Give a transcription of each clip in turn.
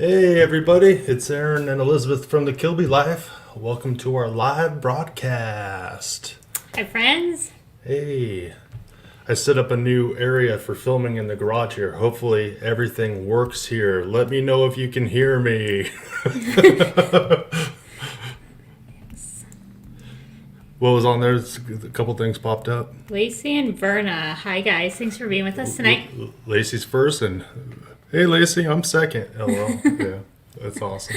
Hey everybody, it's Aaron and Elizabeth from the Kilby Life. Welcome to our live broadcast. Hi friends. Hey, I set up a new area for filming in the garage here. Hopefully everything works here. Let me know if you can hear me. What was on there? A couple things popped up. Lacey and Verna. Hi guys, thanks for being with us tonight. Lacey's first and hey Lacey, I'm second. LOL. Yeah, that's awesome.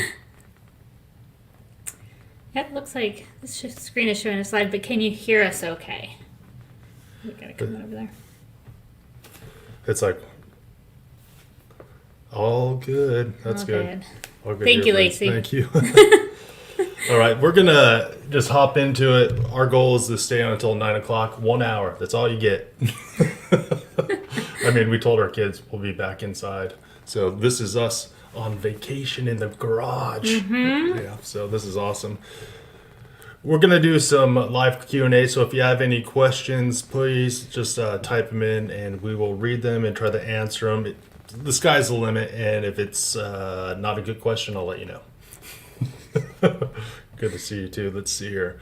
It looks like this screen is showing a slide, but can you hear us okay? We gotta come over there. It's like all good. That's All good. All good. Thank you, friends. Lacey. Thank you. All right, we're gonna just hop into it. Our goal is to stay on until 9 o'clock. 1 hour. That's all you get. I mean, we told our kids we'll be back inside. So this is us on vacation in the garage. Mm-hmm. Yeah. So this is awesome. We're gonna do some live Q&A. So if you have any questions, please just type them in, and we will read them and try to answer them. The sky's the limit, and if it's not a good question, I'll let you know. Good to see you too. Let's see here.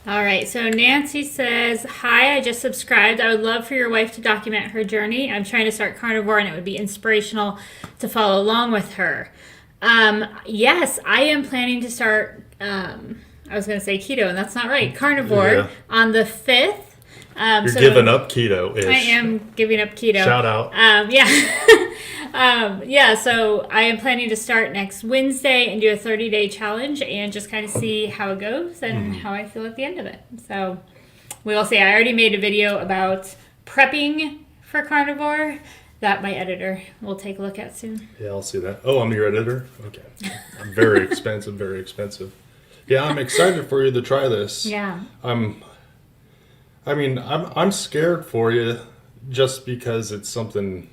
All right, so Nancy says, hi, I just subscribed. I would love for your wife to document her journey. I'm trying to start carnivore, and it would be inspirational to follow along with her. Yes, I am planning to start, I was going to say keto, and that's not right, carnivore on the 5th. You're giving up keto-ish. I am giving up keto. Shout out. So I am planning to start next Wednesday and do a 30-day challenge and just kind of see how it goes and how I feel at the end of it. So we will see. I already made a video about prepping for carnivore that my editor will take a look at soon. Yeah, I'll see that. Oh, I'm your editor? Okay. I'm very expensive, very expensive. Yeah, I'm excited for you to try this. Yeah. I'm scared for you just because it's something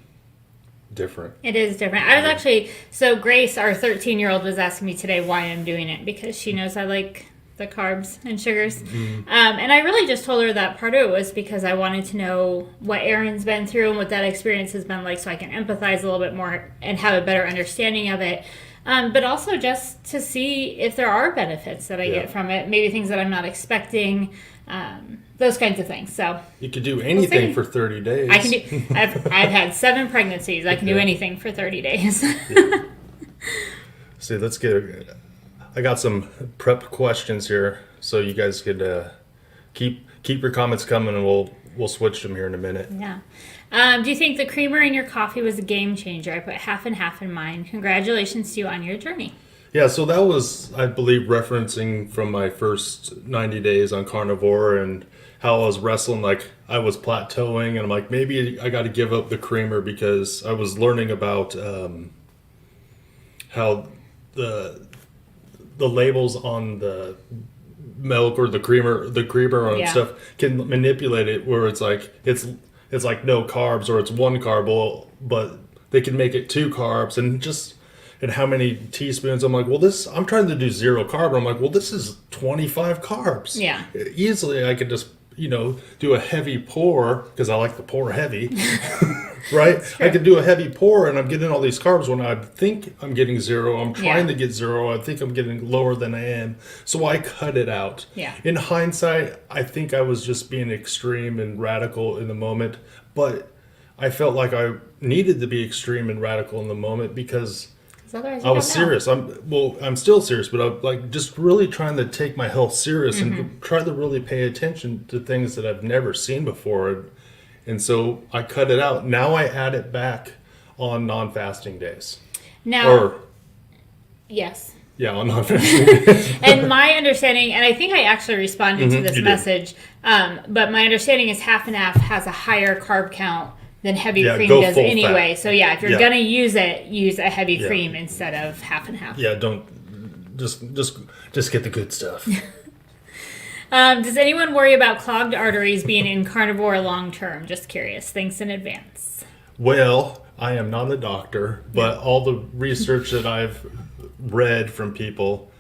different. It is different. I was actually, so Grace, our 13-year-old, was asking me today why I'm doing it because she knows I like the carbs and sugars. Mm-hmm. And I really just told her that part of it was because I wanted to know what Aaron's been through and what that experience has been like so I can empathize a little bit more and have a better understanding of it. But also just to see if there are benefits that I get from it, maybe things that I'm not expecting. Those kinds of things. So you could do anything for 30 days. I can do. I've had 7 pregnancies. I can do anything for 30 days. See, let's get. I got some prep questions here, so you guys could keep your comments coming, and we'll switch them here in a minute. Yeah. Do you think the creamer in your coffee was a game changer? I put half and half in mine. Congratulations to you on your journey. Yeah, so that was, I believe, referencing from my first 90 days on carnivore and how I was wrestling, like I was plateauing, and I'm like, maybe I got to give up the creamer because I was learning about how the labels on the milk or the creamer on stuff can manipulate it, where it's like like no carbs or it's 1 carb, but they can make it 2 carbs and how many teaspoons. I'm like, well, I'm trying to do 0 carb. I'm like, well, this is 25 carbs. Yeah. Easily I could just, do a heavy pour because I like to pour heavy, right? I could do a heavy pour and I'm getting all these carbs when I think I'm getting 0. I'm trying to get 0. I think I'm getting lower than I am. So I cut it out. Yeah. In hindsight, I think I was just being extreme and radical in the moment, but I felt like I needed to be extreme and radical in the moment because I was serious. I'm still serious, but I'm like just really trying to take my health serious and try to really pay attention to things that I've never seen before. And so I cut it out. Now I add it back on non-fasting days. Yes. Yeah, on non-fasting days. And my understanding, and I think I actually responded to this message, but my understanding is half and half has a higher carb count than heavy cream does anyway. Fat. So if you're gonna use it, use a heavy cream instead of half and half. Yeah, don't just get the good stuff. Does anyone worry about clogged arteries being in carnivore long term? Just curious. Thanks in advance. Well, I am not a doctor, but all the research that I've read from people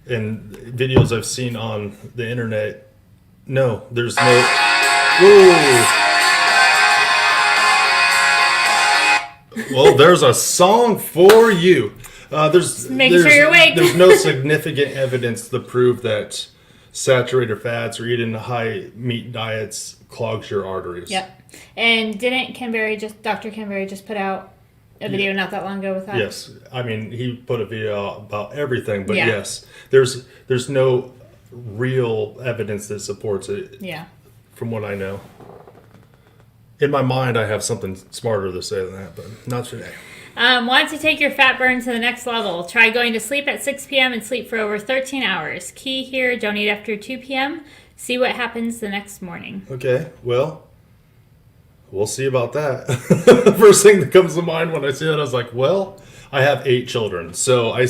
and videos I've seen on the internet, no, there's no. Whoa. Well, there's a song for you. Make sure you're awake. There's no significant evidence to prove that saturated fats or eating high meat diets clogs your arteries. Yep. And didn't Dr. Canberry just put out a video not that long ago with that? Yes. I mean, he put a video out about everything, but Yeah. yes, there's no real evidence that supports it. Yeah. From what I know. In my mind, I have something smarter to say than that, but not today. Want to take your fat burn to the next level? Try going to sleep at 6 p.m. and sleep for over 13 hours. Key here, don't eat after 2 p.m. See what happens the next morning. Okay, well, we'll see about that. The first thing that comes to mind when I see that, I was like, well, I have 8 children. So I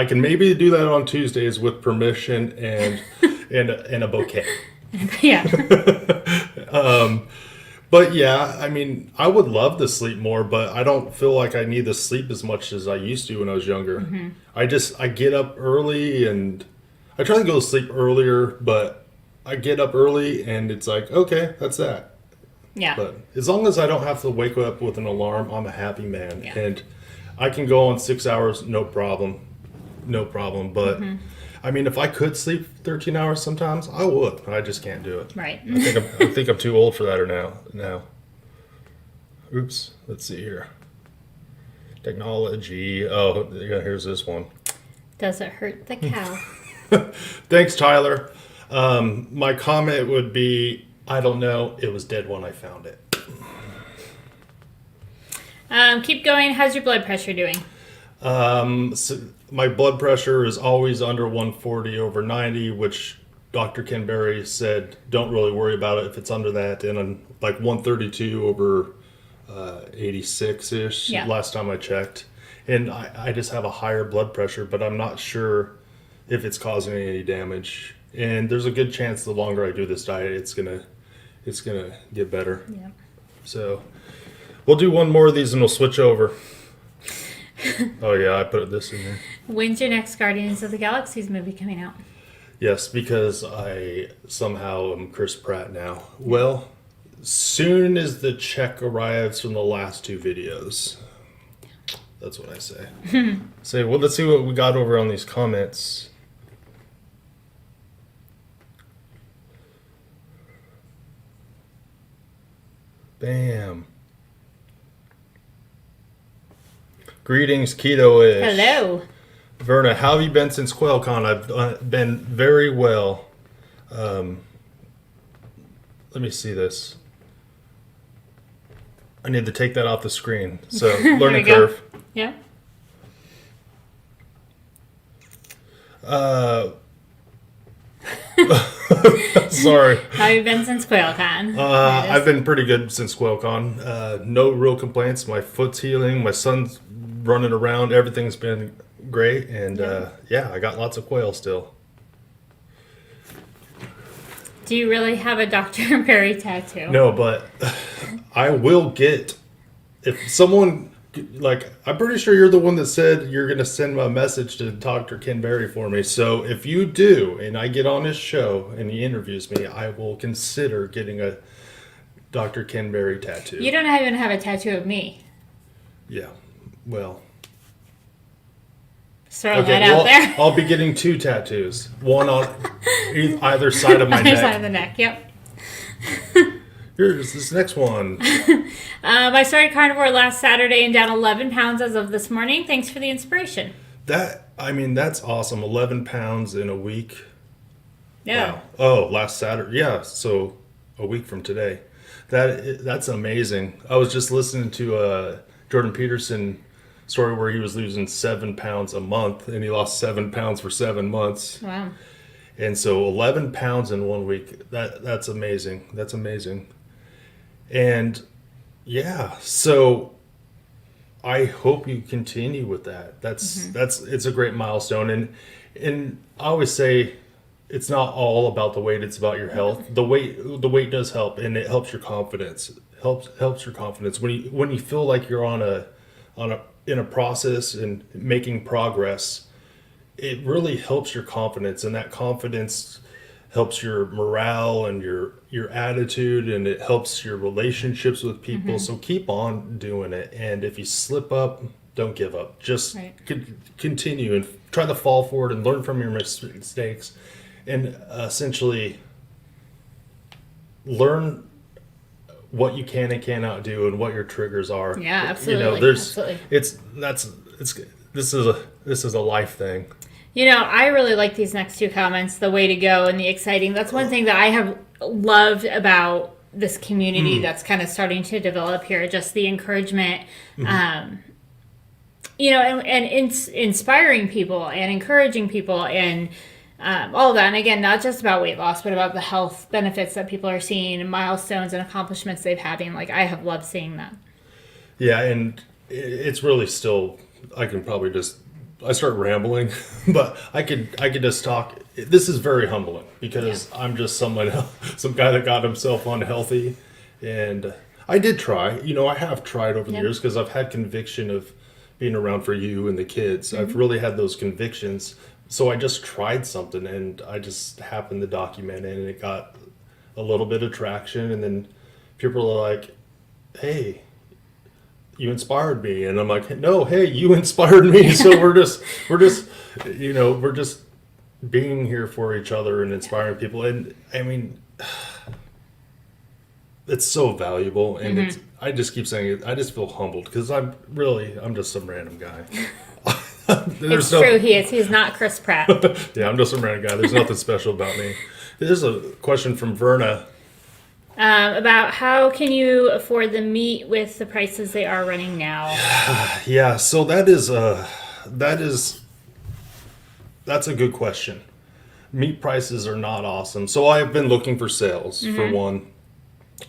can maybe do that on Tuesdays with permission and a bouquet. Yeah. But yeah, I mean, I would love to sleep more, but I don't feel like I need to sleep as much as I used to when I was younger. Mm-hmm. I get up early and I try to go to sleep earlier, but I get up early and it's like, okay, that's that. Yeah. But as long as I don't have to wake up with an alarm, I'm a happy man. Yeah. And I can go on 6 hours, no problem. No problem. But I mean, if I could sleep 13 hours sometimes, I would. I just can't do it. Right. I think I'm too old for that now. Oops. Let's see here. Technology. Oh, yeah, here's this one. Does it hurt the cow? Thanks, Tyler. My comment would be, I don't know. It was dead when I found it. Keep going. How's your blood pressure doing? So my blood pressure is always under 140 over 90, which Dr. Canberry said don't really worry about it if it's under that. And I'm like 132 over 86-ish last time I checked. And I just have a higher blood pressure, but I'm not sure if it's causing any damage. And there's a good chance the longer I do this diet, it's gonna get better. Yeah. So we'll do one more of these and we'll switch over. Oh yeah, I put this in there. When's your next Guardians of the Galaxies movie coming out? Yes, because I somehow am Chris Pratt now. Well, soon as the check arrives from the last 2 videos. That's what I say. Well, let's see what we got over on these comments. Bam. Greetings, Keto-ish. Hello. Verna, how have you been since QuailCon? I've been very well. Let me see this. I need to take that off the screen. So, learning curve. Yeah. Sorry. How have you been since QuailCon? I've been pretty good since QuailCon. No real complaints. My foot's healing. My son's running around. Everything's been great. And I got lots of quail still. Do you really have a Dr. Perry tattoo? No, but I will get, if someone, like, I'm pretty sure you're the one that said you're going to send a message to Dr. Ken Berry for me. So if you do, and I get on his show and he interviews me, I will consider getting a Dr. Ken Berry tattoo. You don't even have a tattoo of me. Yeah, well. Throw that out there. I'll be getting 2 tattoos. One on either side of my neck. Either side of the neck, yep. Here's this next one. I started carnivore last Saturday and down 11 pounds as of this morning. Thanks for the inspiration. That's awesome. 11 pounds in a week. Yeah. Wow. Oh, last Saturday. Yeah, so a week from today. That's amazing. I was just listening to Jordan Peterson story where he was losing 7 pounds a month, and he lost 7 pounds for 7 months. Wow. And so 11 pounds in 1 week, that's amazing. That's amazing. And yeah, so I hope you continue with that. It's a great milestone. And I always say it's not all about the weight, it's about your health. The weight does help, and it helps your confidence. Helps your confidence when you feel like you're in a process and making progress. It really helps your confidence, and that confidence helps your morale and your attitude, and it helps your relationships with people. So keep on doing it. And if you slip up, don't give up. Just Right. continue and try to fall forward and learn from your mistakes, and essentially learn what you can and cannot do and what your triggers are. Yeah, absolutely. You know, there's Absolutely. this is a life thing. You know, I really like these next two comments, the way to go and the exciting. That's one thing that I have loved about this community that's kind of starting to develop here, just the encouragement, you know, and inspiring people and encouraging people and all of that. And again, not just about weight loss, but about the health benefits that people are seeing and milestones and accomplishments they've having. Like, I have loved seeing that. Yeah, and it's really still, I start rambling, but I could just talk. This is very humbling because I'm just some guy that got himself unhealthy, and I did try. You know, I have tried over the years because I've had conviction of being around for you and the kids. I've really had those convictions. So I just tried something, and I just happened to document it, and it got a little bit of traction, and then people are like, "Hey, you inspired me," and I'm like, "No, hey, you inspired me." So we're just being here for each other and inspiring people, and I mean, it's so valuable, and I just keep saying it. I just feel humbled because I'm just some random guy. It's true, he is. He's not Chris Pratt. Yeah, I'm just some random guy. There's nothing special about me. There's a question from Verna. About how can you afford the meat with the prices they are running now? Yeah, so that's a good question. Meat prices are not awesome. So I've been looking for sales for one.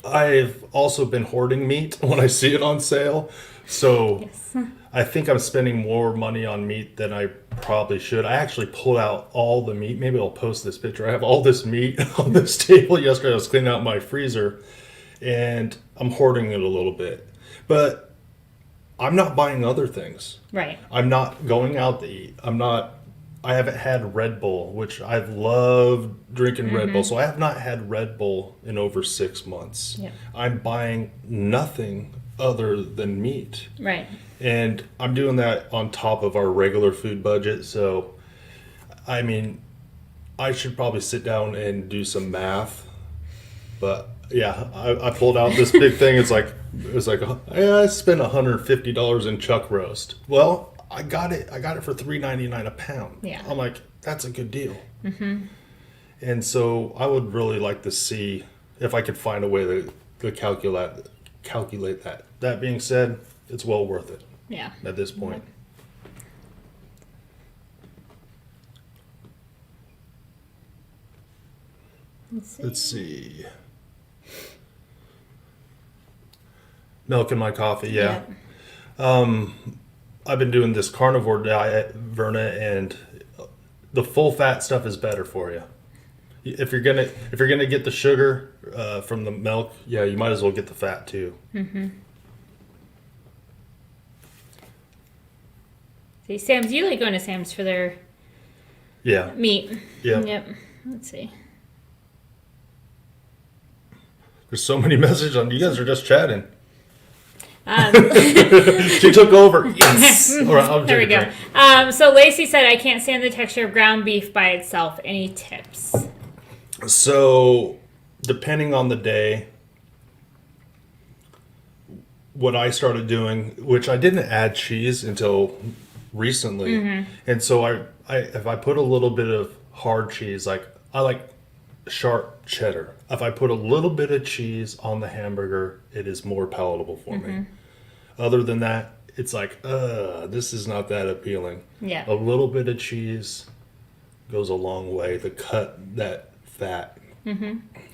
I've also been hoarding meat when I see it on sale. So Yes. I think I'm spending more money on meat than I probably should. I actually pulled out all the meat. Maybe I'll post this picture. I have all this meat on this table. Yesterday I was cleaning out my freezer, and I'm hoarding it a little bit. But I'm not buying other things. Right. I'm not going out to eat. I haven't had Red Bull, which I've loved drinking Red Bull. So I have not had Red Bull in over 6 months. Yeah. I'm buying nothing other than meat. Right. And I'm doing that on top of our regular food budget. So, I mean, I should probably sit down and do some math. But yeah, I pulled out this big thing. It was like I spent $150 in chuck roast. Well, I got it for $3.99 a pound. Yeah. I'm like, that's a good deal. And so I would really like to see if I could find a way to calculate that. That being said, it's well worth it. Yeah. At this point. Let's see. Milk in my coffee, yeah. I've been doing this carnivore diet, Verna, and the full fat stuff is better for you. If you're gonna get the sugar from the milk, yeah, you might as well get the fat too. See, Sam's, you like going to Sam's for their meat. Yeah. Yep. Let's see. There's so many messages on. You guys are just chatting. She took over. Yes. All right, I'll There we take a go. drink. So Lacey said, I can't stand the texture of ground beef by itself. Any tips? So, depending on the day, what I started doing, which I didn't add cheese until recently, and so I if I put a little bit of hard cheese, like I like sharp cheddar. If I put a little bit of cheese on the hamburger, it is more palatable for me. Other than that, it's like, this is not that appealing. Yeah. A little bit of cheese goes a long way to cut that fat,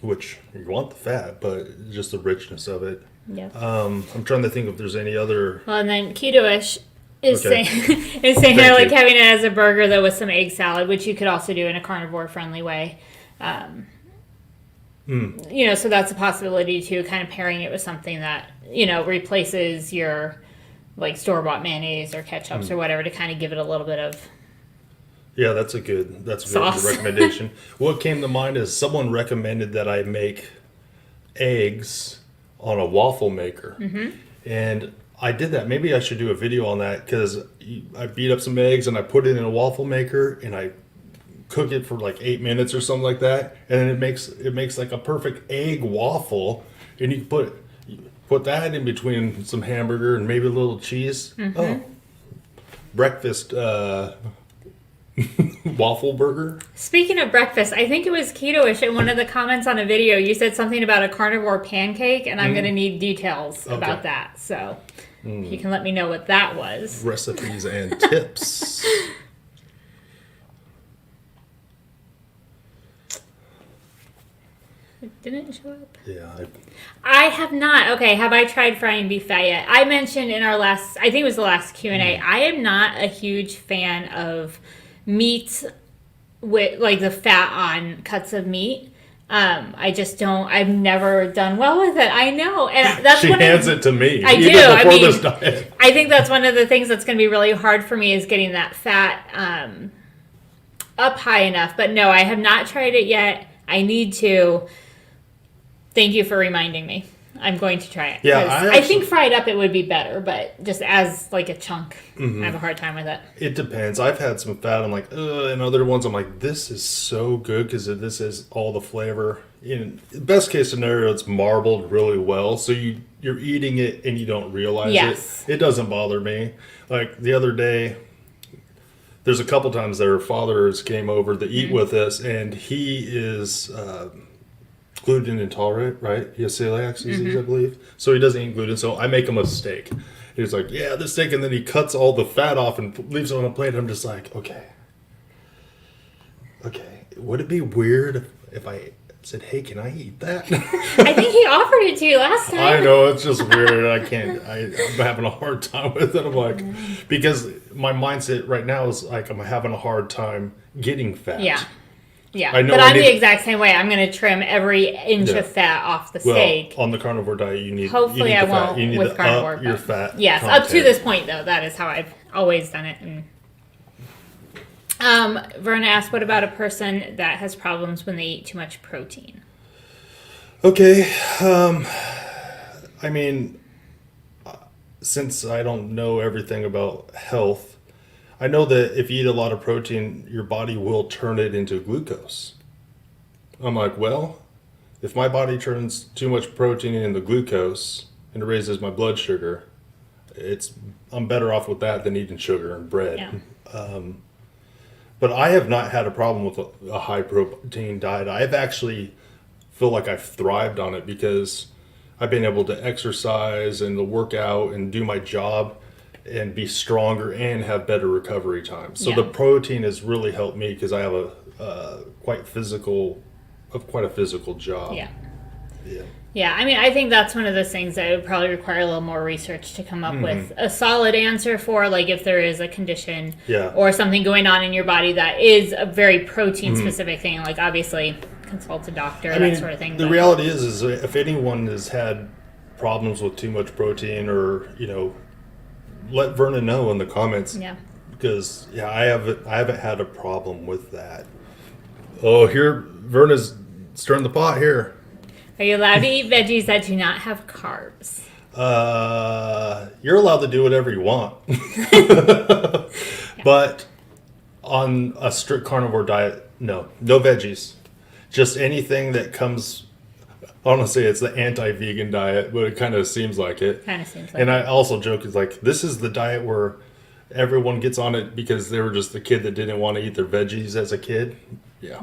which you want the fat, but just the richness of it. Yeah. I'm trying to think if there's any other. Well, and then Keto-ish is Okay. saying I like you. having it as a burger, though, with some egg salad, which you could also do in a carnivore-friendly way. You know, so that's a possibility, too, kind of pairing it with something that, you know, replaces your, like, store-bought mayonnaise or ketchups or whatever to kind of give it a little bit of Yeah, that's a good Sauce. recommendation. What came to mind is someone recommended that I make eggs on a waffle maker. And I did that. Maybe I should do a video on that because I beat up some eggs and I put it in a waffle maker and I cook it for like 8 minutes or something like that. And then it makes like a perfect egg waffle. And you can put that in between some hamburger and maybe a little cheese. Oh, breakfast waffle burger. Speaking of breakfast, I think it was Keto-ish in one of the comments on a video. You said something about a carnivore pancake, and I'm going to need details about that. So you can let me know what that was. Recipes and tips. It didn't show up. Yeah. I have not. Okay, have I tried frying beef fat yet? I mentioned in our last, I think it was the last Q&A, I am not a huge fan of meat with like the fat on cuts of meat. I just don't. I've never done well with it. I know, and that's she hands it to me. I do. Before this diet. I think that's one of the things that's going to be really hard for me is getting that fat up high enough. But no, I have not tried it yet. I need to. Thank you for reminding me. I'm going to try it. Yeah, I think fried up it would be better, but just as like a chunk, I have a hard time with it. It depends. I've had some fat. I'm like, ugh, and other ones I'm like, this is so good because this is all the flavor. In best case scenario, it's marbled really well, so you're eating it and you don't realize it. It doesn't bother me. Like the other day, there's a couple times their fathers came over to eat with us, and he is. Gluten intolerant, right? He has celiac disease, I believe. So he doesn't eat gluten. So I make him a steak. He's like, yeah, this steak. And then he cuts all the fat off and leaves it on a plate. I'm just like, okay. Would it be weird if I said, hey, can I eat that? I think he offered it to you last time. I know. It's just weird. I'm having a hard time with it. I'm like, because my mindset right now is like, I'm having a hard time getting fat. Yeah. Yeah, but I'm the exact same way. I'm going to trim every inch of fat off the steak. On the carnivore diet, you need. Hopefully, you need I the won't fat. You need with to carnivore. Up your fat. Yes, content. up to this point, though, that is how I've always done it. And, Verna asked, "What about a person that has problems when they eat too much protein?" Okay, I mean, since I don't know everything about health. I know that if you eat a lot of protein, your body will turn it into glucose. I'm like, well, if my body turns too much protein into glucose and it raises my blood sugar, I'm better off with that than eating sugar and bread. Yeah. But I have not had a problem with a high protein diet. I've actually feel like I've thrived on it because I've been able to exercise and to work out and do my job and be stronger and have better recovery time. So the protein has really helped me because I have quite a physical job. Yeah, I mean, I think that's one of those things that would probably require a little more research to come up with a solid answer for, like if there is a condition or something going on in your body that is a very protein specific thing. Like obviously consult a doctor, that sort of thing. The reality is if anyone has had problems with too much protein or, let Verna know in the comments. Yeah. Because I haven't had a problem with that. Oh, here Verna's stirring the pot here. Are you allowed to eat veggies that do not have carbs? You're allowed to do whatever you want. But on a strict carnivore diet, no veggies. Just anything that comes. I don't want to say it's the anti-vegan diet, but it kind of seems like it. And I also joke, it's like, this is the diet where everyone gets on it because they were just the kid that didn't want to eat their veggies as a kid. Yeah.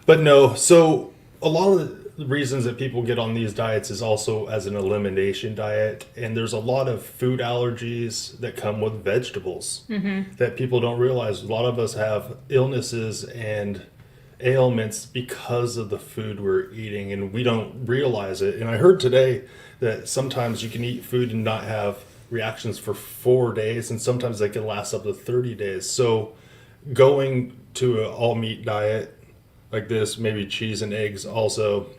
But no, so a lot of the reasons that people get on these diets is also as an elimination diet. And there's a lot of food allergies that come with vegetables that people don't realize. A lot of us have illnesses and ailments because of the food we're eating, and we don't realize it. And I heard today that sometimes you can eat food and not have reactions for 4 days, and sometimes they can last up to 30 days. So going to an all meat diet like this, maybe cheese and eggs also,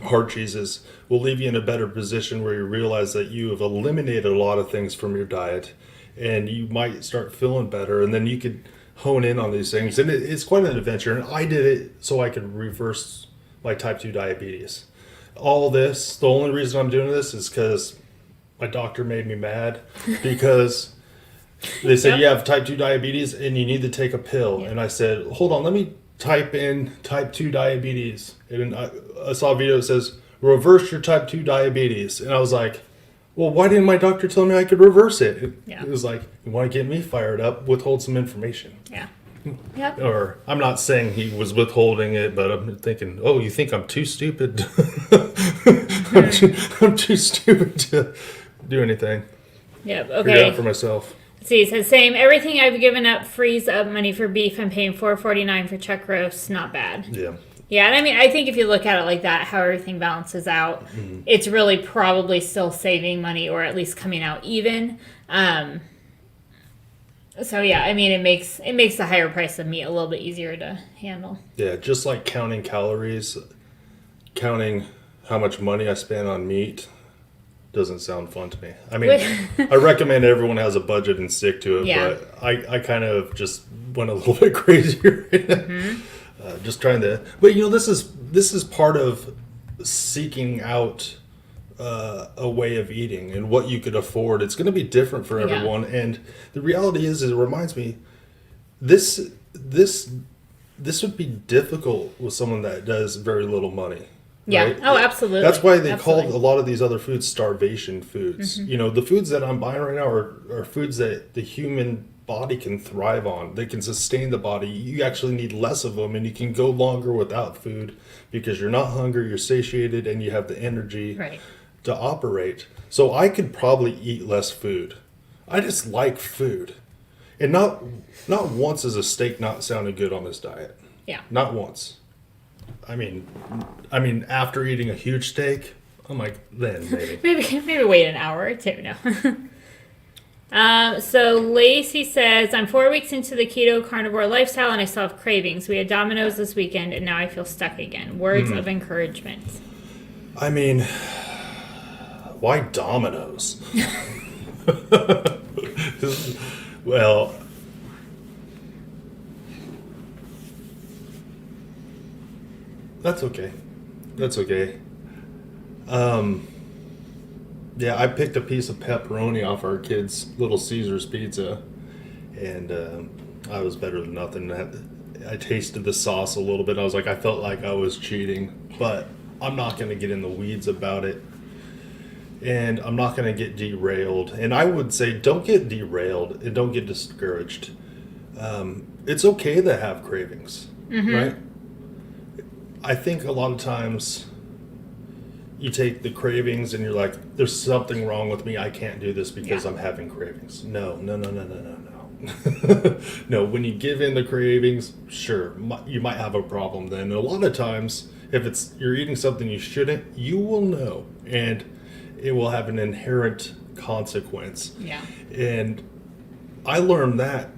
hard cheeses, will leave you in a better position where you realize that you have eliminated a lot of things from your diet and you might start feeling better, and then you could hone in on these things. And it's quite an adventure. And I did it so I could reverse my type 2 diabetes. All this, the only reason I'm doing this is because my doctor made me mad because they said you have type 2 diabetes and you need to take a pill. And I said, hold on, let me type in type 2 diabetes. And I saw a video that says, reverse your type 2 diabetes. And I was like, well, why didn't my doctor tell me I could reverse it? It was like, you want to get me fired up, withhold some information. Yeah. Yep. Or I'm not saying he was withholding it, but I'm thinking, oh, you think I'm too stupid? I'm too stupid to do anything. Yep. Figure it Okay. out for myself. Let's see, it says same. Everything I've given up frees up money for beef. I'm paying $4.49 for chuck roast. Not bad. Yeah. Yeah, and I mean, I think if you look at it like that, how everything balances out, it's really probably still saving money or at least coming out even. So yeah, I mean, it makes the higher price of meat a little bit easier to handle. Yeah, just like counting calories, counting how much money I spend on meat doesn't sound fun to me. I mean, I recommend everyone has a budget and stick to it, but I kind of just went a little bit crazier. Just trying to, but you know, this is part of seeking out a way of eating and what you could afford. It's going to be different for everyone, and the reality is it reminds me, this would be difficult with someone that does very little money. Yeah. Right? Oh, absolutely. That's why they call a lot of these other foods starvation foods. You know, the foods that I'm buying right now are foods that the human body can thrive on. They can sustain the body. You actually need less of them, and you can go longer without food because you're not hungry, you're satiated, and you have the energy to operate. So I could probably eat less food. I just like food. And not once is a steak not sounded good on this diet. Yeah. Not once. I mean, after eating a huge steak, I'm like, then maybe. maybe wait an hour or two. No. So Lacey says, I'm 4 weeks into the keto carnivore lifestyle and I still have cravings. We had Domino's this weekend and now I feel stuck again. Words of encouragement. I mean, why Domino's? Well, that's okay. That's okay. Yeah, I picked a piece of pepperoni off our kids' Little Caesars pizza, and I was better than nothing. I tasted the sauce a little bit. I was like, I felt like I was cheating, but I'm not going to get in the weeds about it, and I'm not going to get derailed. And I would say don't get derailed and don't get discouraged. It's okay to have cravings, right? I think a lot of times you take the cravings and you're like, there's something wrong with me. I can't do this because I'm having cravings. No. No, when you give in the cravings, sure, you might have a problem then. A lot of times, if you're eating something you shouldn't, you will know. And it will have an inherent consequence. Yeah. And I learned that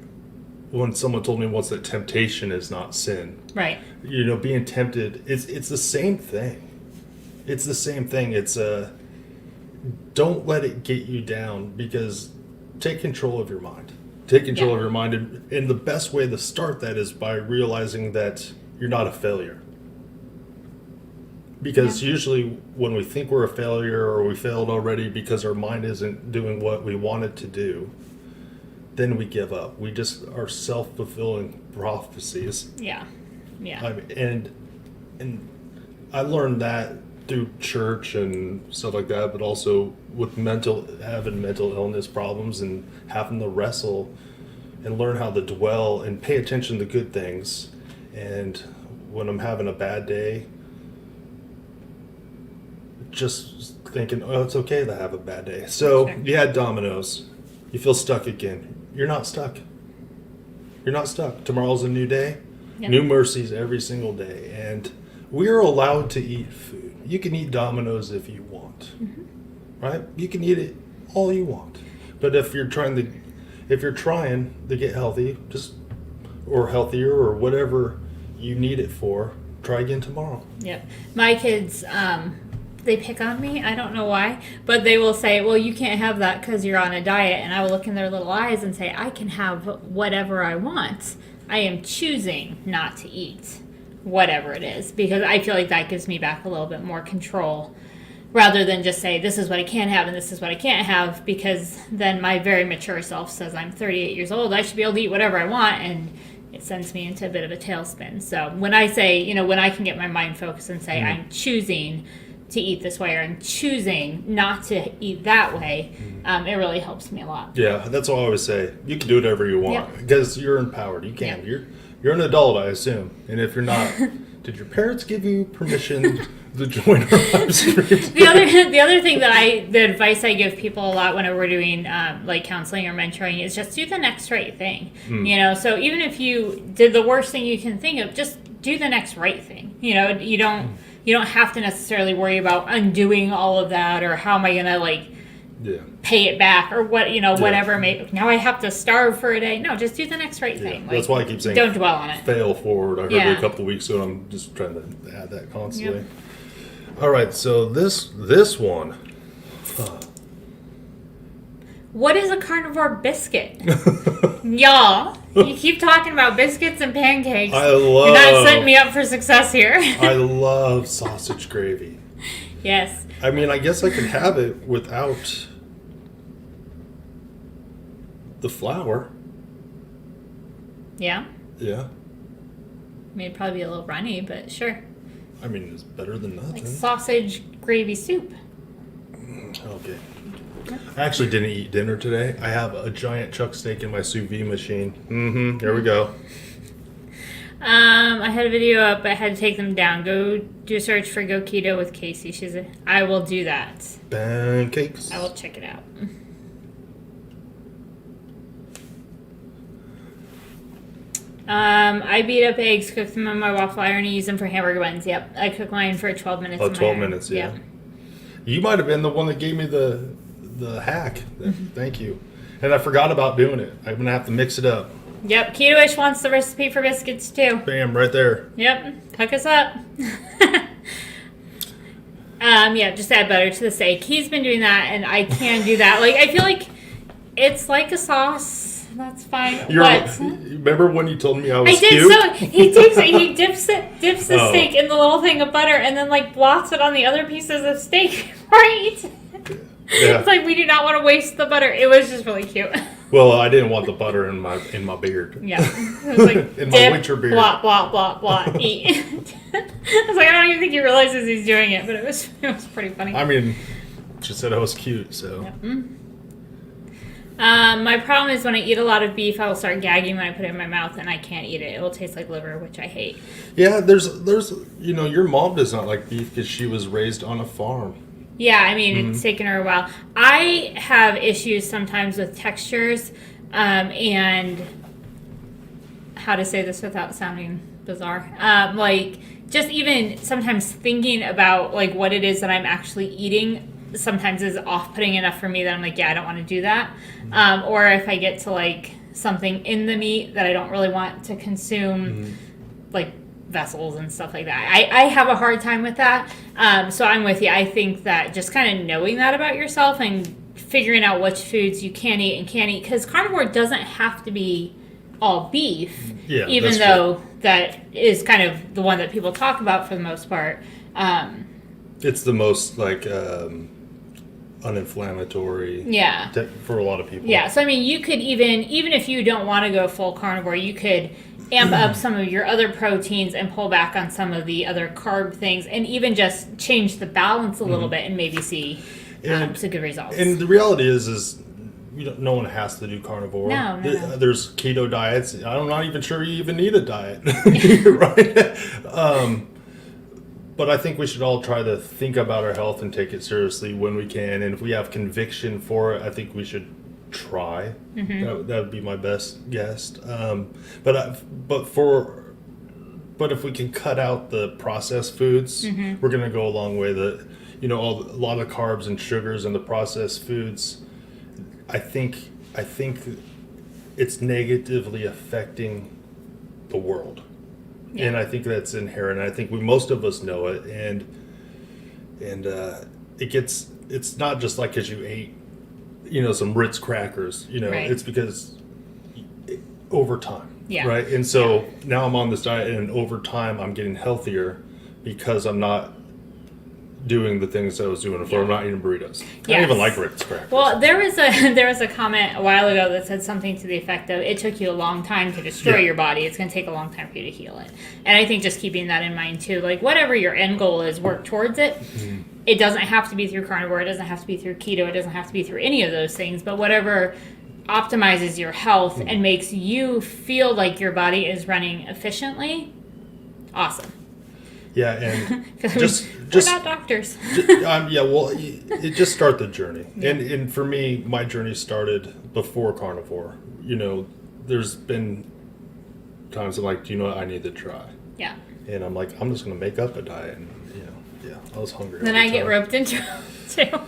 when someone told me once that temptation is not sin. Right. You know, being tempted, it's the same thing. It's the same thing. It's don't let it get you down, because take control of your mind. Take control of your mind. And the best way to start that is by realizing that you're not a failure. Because usually when we think we're a failure or we failed already because our mind isn't doing what we want it to do, then we give up. We just are self-fulfilling prophecies. Yeah. And I learned that through church and stuff like that, but also with having mental illness problems and having to wrestle and learn how to dwell and pay attention to good things. And when I'm having a bad day, just thinking, oh, it's okay to have a bad day. So you had Domino's. You feel stuck again. You're not stuck. You're not stuck. Tomorrow's a new day. Yep. New mercies every single day. And we're allowed to eat food. You can eat Domino's if you want. Right? You can eat it all you want. But if you're trying to get healthy, or healthier or whatever you need it for, try again tomorrow. Yep. My kids they pick on me. I don't know why, but they will say, well, you can't have that because you're on a diet. And I will look in their little eyes and say, I can have whatever I want. I am choosing not to eat whatever it is, because I feel like that gives me back a little bit more control, rather than just say, this is what I can have and this is what I can't have, because then my very mature self says I'm 38 years old, I should be able to eat whatever I want, and it sends me into a bit of a tailspin. So when I say, when I can get my mind focused and say, I'm choosing to eat this way, or I'm choosing not to eat that way, it really helps me a lot. Yeah, that's what I always say. You can do whatever you want, because you're empowered. You can. You're an adult, I assume. And if you're not, did your parents give you permission to join our live stream? The other thing the advice I give people a lot whenever we're doing like counseling or mentoring is just do the next right thing. So even if you did the worst thing you can think of, just do the next right thing. You don't have to necessarily worry about undoing all of that, or how am I gonna pay it back, or whatever. Now I have to starve for a day. No, just do the next right thing. That's why I keep saying don't dwell on it. Fail forward. I heard it a couple of weeks ago, and I'm just trying to add that constantly. All right, so this one. What is a carnivore biscuit? Y'all, you keep talking about biscuits and pancakes. You're not setting me up for success here. I love sausage gravy. Yes. I mean, I guess I could have it without the flour. Yeah? Yeah. I mean, it'd probably be a little runny, but sure. I mean, it's better than nothing. Like sausage gravy soup. Okay. I actually didn't eat dinner today. I have a giant chuck steak in my sous vide machine. Here we go. I had a video up. I had to take them down. Go do a search for Go Keto with Casey. I will do that. Pancakes. I will check it out. I beat up eggs, cook them in my waffle iron, and use them for hamburger buns. Yep. I cook mine for 12 minutes. 12 minutes, yeah. You might have been the one that gave me the hack. Thank you. And I forgot about doing it. I'm going to have to mix it up. Yep. Keto-ish wants the recipe for biscuits, too. Bam, right there. Yep. Hook us up. Just add butter to the steak. He's been doing that, and I can do that. I feel like it's like a sauce. That's fine. Remember when you told me I was cute? So he dips the steak in the little thing of butter, and then blots it on the other pieces of steak, right? Yeah. It's like we do not want to waste the butter. It was just really cute. Well, I didn't want the butter in my beard. Yeah. It was like in dip, my winter beard. Blot, blot, blot, blot, eat. I was like, I don't even think he realizes he's doing it, but it was pretty funny. I mean, she said I was cute, so. Yep. My problem is when I eat a lot of beef, I will start gagging when I put it in my mouth, and I can't eat it. It will taste like liver, which I hate. Yeah, there's your mom does not like beef because she was raised on a farm. Yeah, I mean, it's taken her a while. I have issues sometimes with textures, and how to say this without sounding bizarre. Just even sometimes thinking about what it is that I'm actually eating sometimes is off-putting enough for me that I'm like, I don't want to do that. Or if I get to something in the meat that I don't really want to consume, vessels and stuff like that. I have a hard time with that. So I'm with you. I think that just kind of knowing that about yourself and figuring out which foods you can eat and can't eat, because carnivore doesn't have to be all beef, even though that is kind of the one that people talk about for the most part. It's the most uninflammatory for a lot of people. Yeah, so I mean, you could even if you don't want to go full carnivore, you could amp up some of your other proteins and pull back on some of the other carb things, and even just change the balance a little bit and maybe see some good results. And the reality is no one has to do carnivore. No. There's keto diets. I'm not even sure you even need a diet, right? But I think we should all try to think about our health and take it seriously when we can. And if we have conviction for it, I think we should try. That would be my best guess. But if we can cut out the processed foods, we're going to go a long way. A lot of carbs and sugars and the processed foods, I think it's negatively affecting the world. Yeah. And I think that's inherent. I think most of us know it. And and it's not just like because you ate, some Ritz crackers. Right. It's because over time. Yeah. Right. And so now I'm on this diet, and over time I'm getting healthier because I'm not doing the things I was doing before. Yeah. I'm not eating burritos. I Yes. don't even like Ritz crackers. Well, there was a comment a while ago that said something to the effect of it took you a long time to destroy your body. It's going to take a long time for you to heal it. And I think just keeping that in mind too, like whatever your end goal is, work towards it. Mm-hmm. It doesn't have to be through carnivore. It doesn't have to be through keto. It doesn't have to be through any of those things. But whatever optimizes your health and makes you feel like your body is running efficiently, awesome. Yeah, and we're not doctors. It just start the journey. Yeah. And for me, my journey started before carnivore. There's been times I'm like, I need to try. Yeah. And I'm like, I'm just going to make up a diet. And, I was hungry. Then I get roped into it too.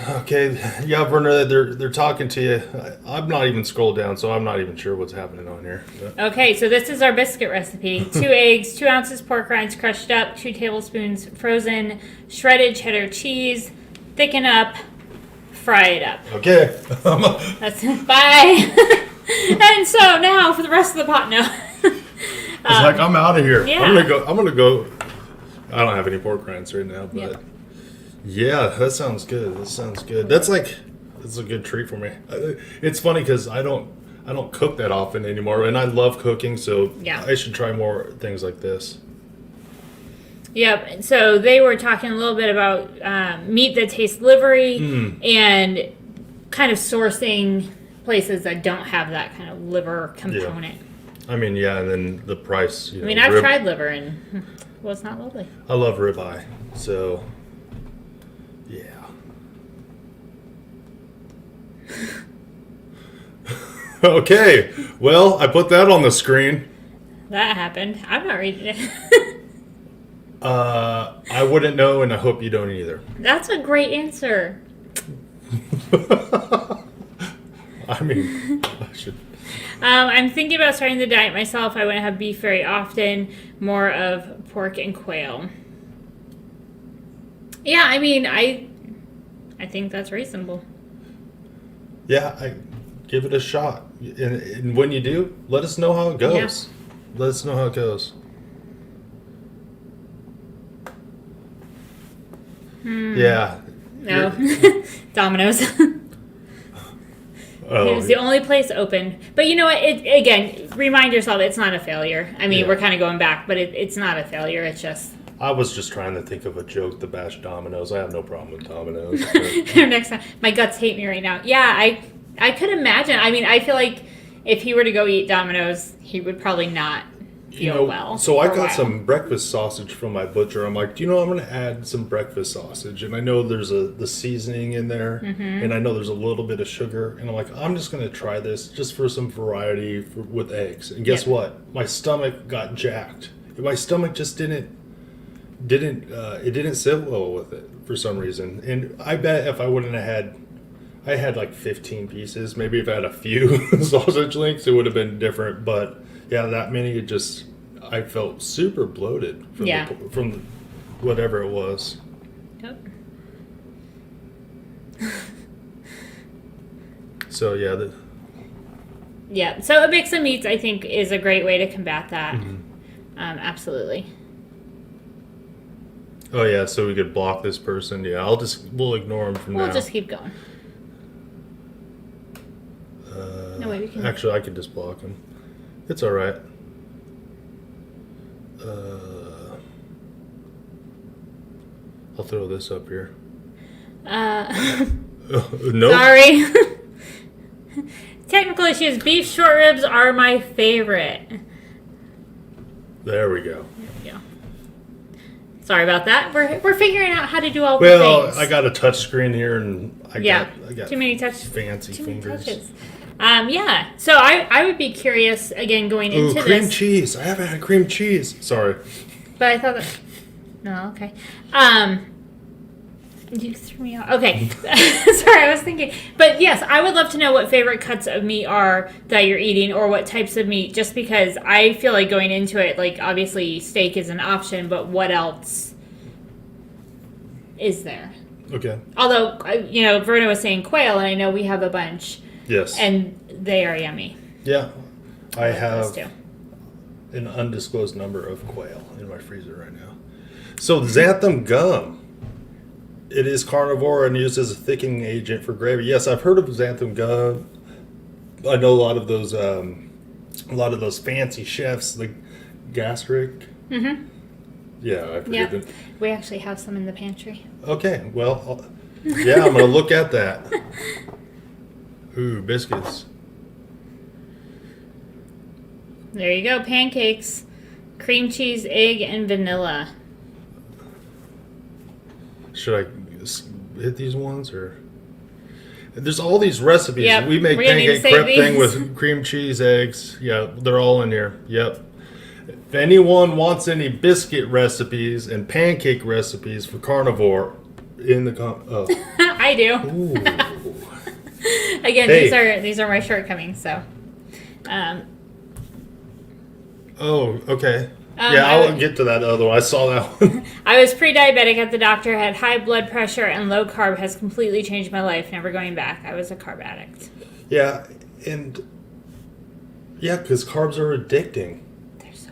Okay, yeah, Verna, they're talking to you. I'm not even scrolled down, so I'm not even sure what's happening on here. Okay, so this is our biscuit recipe. 2 eggs, 2 ounces pork rinds crushed up, 2 tablespoons frozen shredded cheddar cheese. Thicken up, fry it up. Okay. That's bye. And so now for the rest of the pot, no. It's like I'm out of here. Yeah. I'm gonna go. I don't have any pork rinds right now, but. Yep. Yeah, that sounds good. That's a good treat for me. It's funny because I don't cook that often anymore, and I love cooking, so Yeah. I should try more things like this. Yep. So they were talking a little bit about meat that tastes livery and kind of sourcing places that don't have that kind of liver component. Yeah. I mean, yeah, and then the price. I've tried liver and well, it's not lovely. I love ribeye, so. Yeah. Okay. Well, I put that on the screen. That happened. I'm not reading it. I wouldn't know, and I hope you don't either. That's a great answer. I mean, I should. I'm thinking about starting the diet myself. I wouldn't have beef very often. More of pork and quail. Yeah, I mean, I think that's reasonable. Yeah, I give it a shot, and when you do, let us know how it goes. Yeah. Let us know how it goes. Yeah. No, Domino's. Oh, It was the only place open. But you know what? Again, remind yourself it's not a failure. I mean, we're kind of going back, but it's not a failure. It's just. I was just trying to think of a joke to bash Domino's. I have no problem with Domino's. Next time. My guts hate me right now. Yeah, I could imagine. I mean, I feel like if he were to go eat Domino's, he would probably not feel well. So I got some breakfast sausage from my butcher. I'm like, I'm going to add some breakfast sausage. And I know there's the seasoning in there. And I know there's a little bit of sugar. And I'm like, I'm just going to try this just for some variety with eggs. And guess what? My stomach got jacked. My stomach just didn't sit well with it for some reason. And I bet if I wouldn't have had, I had like 15 pieces. Maybe if I had a few sausage links, it would have been different. But yeah, that many, I felt super bloated from whatever it was. Yep. So yeah. Yeah, so a mix of meats I think is a great way to combat that. Absolutely. Oh yeah, so we could block this person. Yeah, we'll ignore him from now. We'll just keep going. No way we can. Actually, I could just block him. It's all right. I'll throw this up here. No. Sorry. Technical issues. Beef short ribs are my favorite. There we go. Sorry about that. We're figuring out how to do all the things. Well, I got a touch screen here, and I got too many fancy fingers. Touches. Yeah. So I would be curious again going into this. Cream cheese. I haven't had cream cheese. Sorry. But I thought that. No. Okay. You threw me off. Okay. Sorry, I was thinking. But yes, I would love to know what favorite cuts of meat are that you're eating or what types of meat, just because I feel like going into it, like obviously steak is an option, but what else is there. Okay. Although, Verna was saying quail, and I know we have a bunch. Yes. And they are yummy. Yeah. I like have those too. an undisclosed number of quail in my freezer right now. So xanthan gum. It is carnivore and used as a thickening agent for gravy. Yes, I've heard of xanthan gum. I know a lot of those fancy chefs, like gastric. Mm-hmm. Yeah, I forget them. We actually have some in the pantry. Okay, well, yeah, I'm gonna look at that. Ooh, biscuits. There you go, pancakes, cream cheese, egg, and vanilla. Should I hit these ones or? There's all these recipes. Yep. We make We're gonna need to pancake save crepe thing these. with cream cheese, eggs. Yeah, they're all in here. Yep. If anyone wants any biscuit recipes and pancake recipes for carnivore, in the I do. Ooh. Again, Hey. these are my shortcomings. So, Oh, okay. I I'll would- get to that other one. I saw that one. I was pre-diabetic at the doctor, had high blood pressure, and low carb has completely changed my life. Never going back. I was a carb addict. Yeah, because carbs are addicting. They're so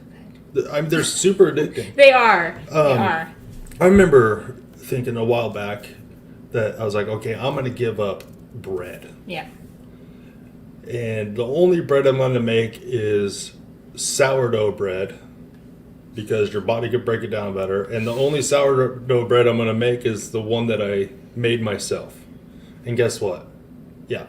good. They're super addicting. They are. They are. I remember thinking a while back that I was like, okay, I'm going to give up bread. Yeah. And the only bread I'm going to make is sourdough bread because your body could break it down better. And the only sourdough bread I'm going to make is the one that I made myself. And guess what? Yeah,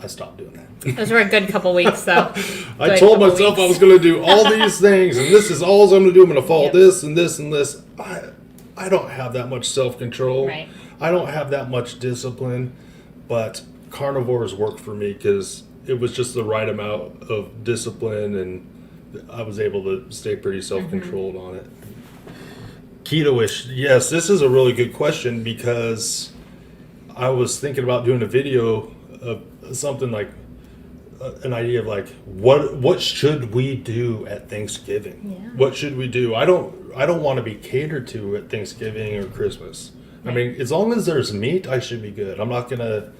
I stopped doing that. Those were a good couple weeks, though. I told myself I was going to do all these things, and this is all I'm going to do. I'm going to follow this and this and this. I don't have that much self-control. Right. I don't have that much discipline, but carnivores worked for me because it was just the right amount of discipline, and I was able to stay pretty self-controlled on it. Keto-ish. Yes, this is a really good question because I was thinking about doing a video of something like an idea of like what should we do at Thanksgiving? Yeah. What should we do? I don't want to be catered to at Thanksgiving or Christmas. I mean, as long as there's meat, I should be good. I'm not gonna,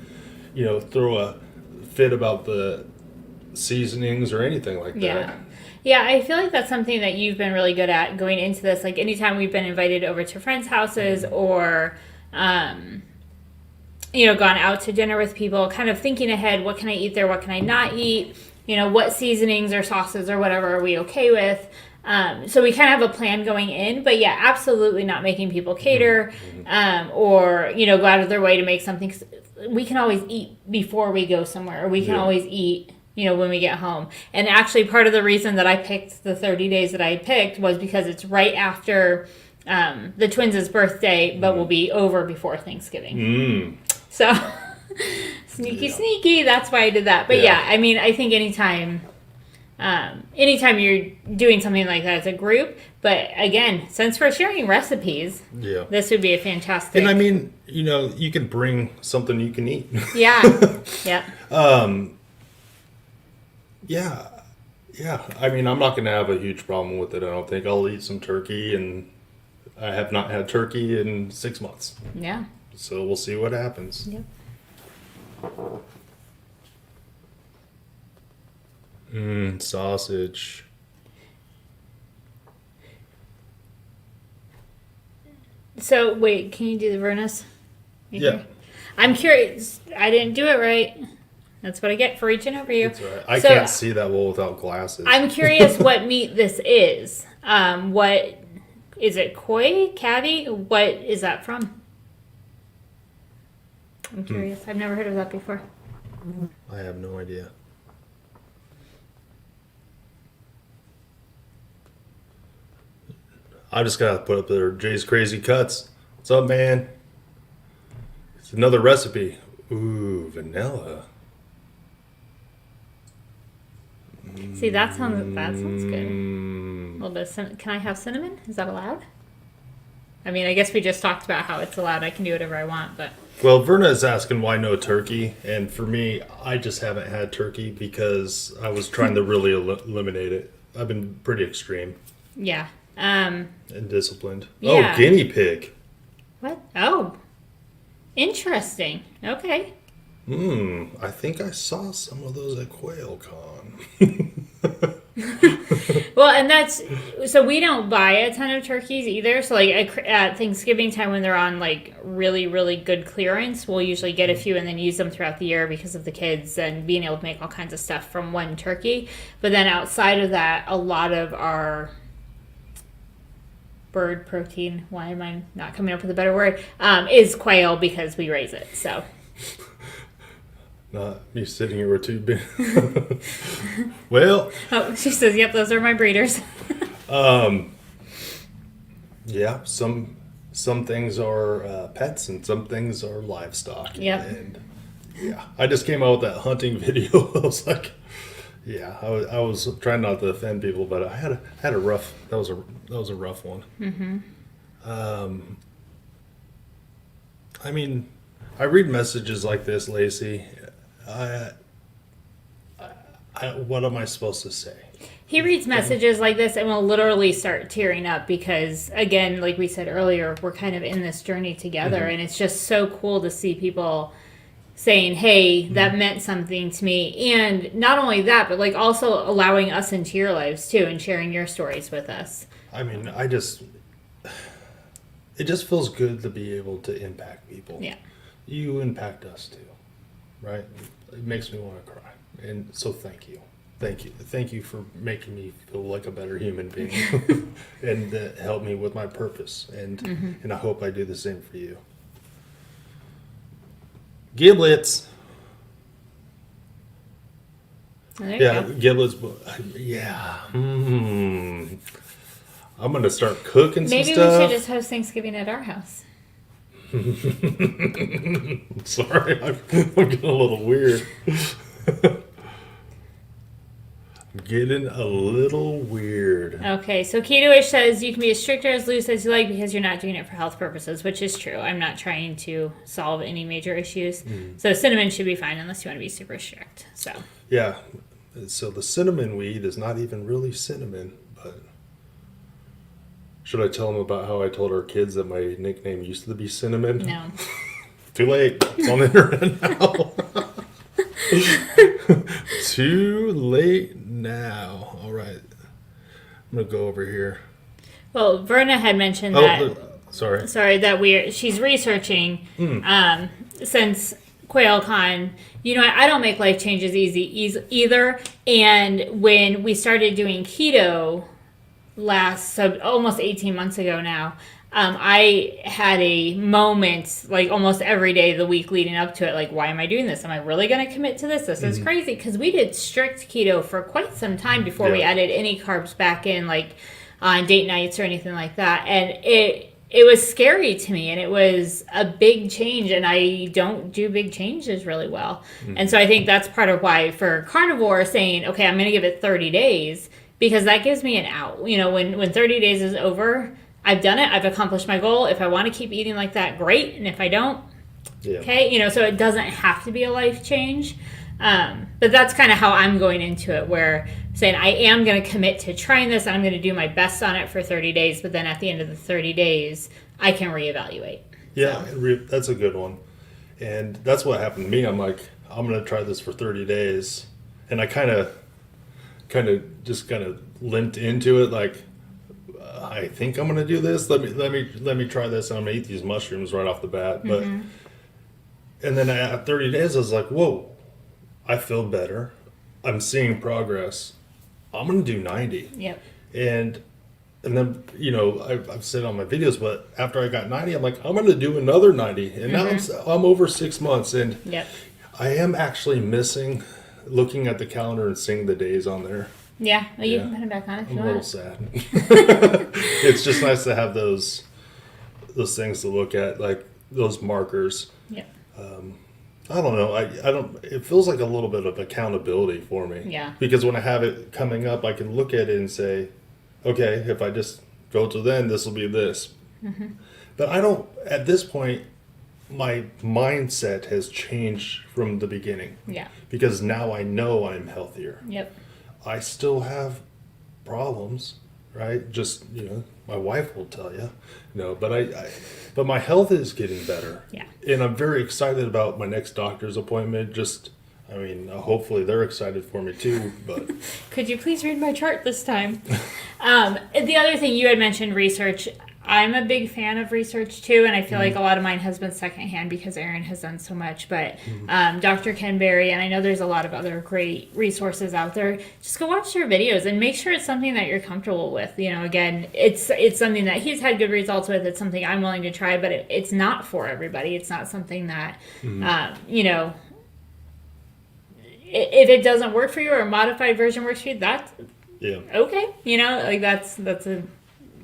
throw a fit about the seasonings or anything like that. Yeah, I feel like that's something that you've been really good at going into this. Like anytime we've been invited over to friends' houses or, gone out to dinner with people, kind of thinking ahead, what can I eat there? What can I not eat? What seasonings or sauces or whatever are we okay with? So we kind of have a plan going in, but yeah, absolutely not making people cater, or, go out of their way to make something. We can always eat before we go somewhere, or we can always eat, when we get home. And actually part of the reason that I picked the 30 days that I picked was because it's right after, the twins' birthday, but will be over before Thanksgiving. So sneaky. That's why I did that. But yeah, I mean, I think anytime you're doing something like that as a group, but again, since we're sharing recipes, this would be a fantastic. And I mean, you can bring something you can eat. Yeah. Yeah. I mean, I'm not going to have a huge problem with it. I don't think I'll eat some turkey, and I have not had turkey in 6 months. Yeah. So we'll see what happens. Yep. Sausage. So wait, can you do the Vernas? Yeah. I'm curious. I didn't do it right. That's what I get for reaching over you. That's right. I So, can't see that well without glasses. I'm curious what meat this is. What is it? Koi? Cavi? What is that from? I'm curious. I've never heard of that before. I have no idea. I just gotta put up there Jay's Crazy Cuts. What's up, man? It's another recipe. Ooh, vanilla. See, that sounds good. A little bit of can I have cinnamon? Is that allowed? I mean, I guess we just talked about how it's allowed. I can do whatever I want, but Well, Verna is asking why no turkey, and for me, I just haven't had turkey because I was trying to really eliminate it. I've been pretty extreme yeah. and disciplined. Yeah. Oh, guinea pig. What? Oh, interesting. Okay. I think I saw some of those at QuailCon. Well, and that's so we don't buy a ton of turkeys either. So like at Thanksgiving time when they're on like really really good clearance, we'll usually get a few and then use them throughout the year because of the kids and being able to make all kinds of stuff from one turkey. But then outside of that, a lot of our bird protein, why am I not coming up with a better word, is quail because we raise it. So Not me sitting here with two big. Well, oh, she says, yep, those are my breeders. yeah, some things are pets and some things are livestock. Yep. And yeah, I just came out with that hunting video. I was like, yeah, I was trying not to offend people, but I had a rough. That was a rough one. Mm-hmm. I mean, I read messages like this, Lacey. What am I supposed to say? He reads messages like this and will literally start tearing up because, again, like we said earlier, we're kind of in this journey together. And it's just so cool to see people saying, hey, that meant something to me. And not only that, but like also allowing us into your lives too and sharing your stories with us. I mean, it just feels good to be able to impact people. Yeah. You impact us too, right? It makes me want to cry. And so thank you. Thank you for making me feel like a better human being and help me with my purpose. And I hope I do the same for you. Giblets. There you go. Giblets. Yeah. I'm going to start cooking Maybe some stuff. we should just host Thanksgiving at our house. Sorry, I'm getting a little weird. I'm getting a little weird. Okay, so Keto-ish says you can be as strict or as loose as you like because you're not doing it for health purposes, which is true. I'm not trying to solve any major issues. So cinnamon should be fine unless you want to be super strict. So Yeah, so the cinnamon weed is not even really cinnamon, but should I tell them about how I told our kids that my nickname used to be Cinnamon? no. Too late. It's on the internet now. Too late now. All right. I'm going to go over here. Well, Verna had mentioned that. Sorry. Sorry, that she's researching since QuailCon. You know, I don't make life changes easy either. And when we started doing keto so almost 18 months ago now, I had a moment like almost every day of the week leading up to it. Like, why am I doing this? Am I really going to commit to this? This is crazy. Because we did strict keto for quite some time before we added any carbs back in, like on date nights or anything like that. And it was scary to me, and it was a big change, and I don't do big changes really well. And so I think that's part of why for carnivore saying, okay, I'm going to give it 30 days, because that gives me an out. You know, when 30 days is over, I've done it. I've accomplished my goal. If I want to keep eating like that, great. And if I don't, okay. You know, so it doesn't have to be a life change. But that's kind of how I'm going into it, where saying I am going to commit to trying this and I'm going to do my best on it for 30 days. But then at the end of the 30 days, I can reevaluate. Yeah, that's a good one. And that's what happened to me. I'm like, I'm going to try this for 30 days. And I kind of limped into it, like, I think I'm going to do this. Let me try this, and I'm going to eat these mushrooms right off the bat. But and then at 30 days, I was like, whoa, I feel better. I'm seeing progress. I'm going to do 90. Yep. And then, you know, I've said on my videos, but after I got 90, I'm like, I'm going to do another 90. And now I'm over 6 months, and I am actually missing looking at the calendar and seeing the days on there. Yeah, well, you can put it back on if you want. I'm a little sad. It's just nice to have those things to look at, like those markers. Yeah. I don't know. I don't. It feels like a little bit of accountability for me. Yeah. Because when I have it coming up, I can look at it and say, okay, if I just go to then, this will be this. But I don't. At this point, my mindset has changed from the beginning. Yeah. Because now I know I'm healthier. Yep. I still have problems, right? Just, my wife will tell you, but my health is getting better. Yeah. And I'm very excited about my next doctor's appointment. Hopefully they're excited for me too, but. Could you please read my chart this time? The other thing you had mentioned, research. I'm a big fan of research too, and I feel like a lot of mine has been secondhand because Aaron has done so much. But Dr. Ken Berry, and I know there's a lot of other great resources out there. Just go watch their videos and make sure it's something that you're comfortable with. Again, it's something that he's had good results with. It's something I'm willing to try, but it's not for everybody. It's not something that if it doesn't work for you or a modified version works for you, that's okay. That's a.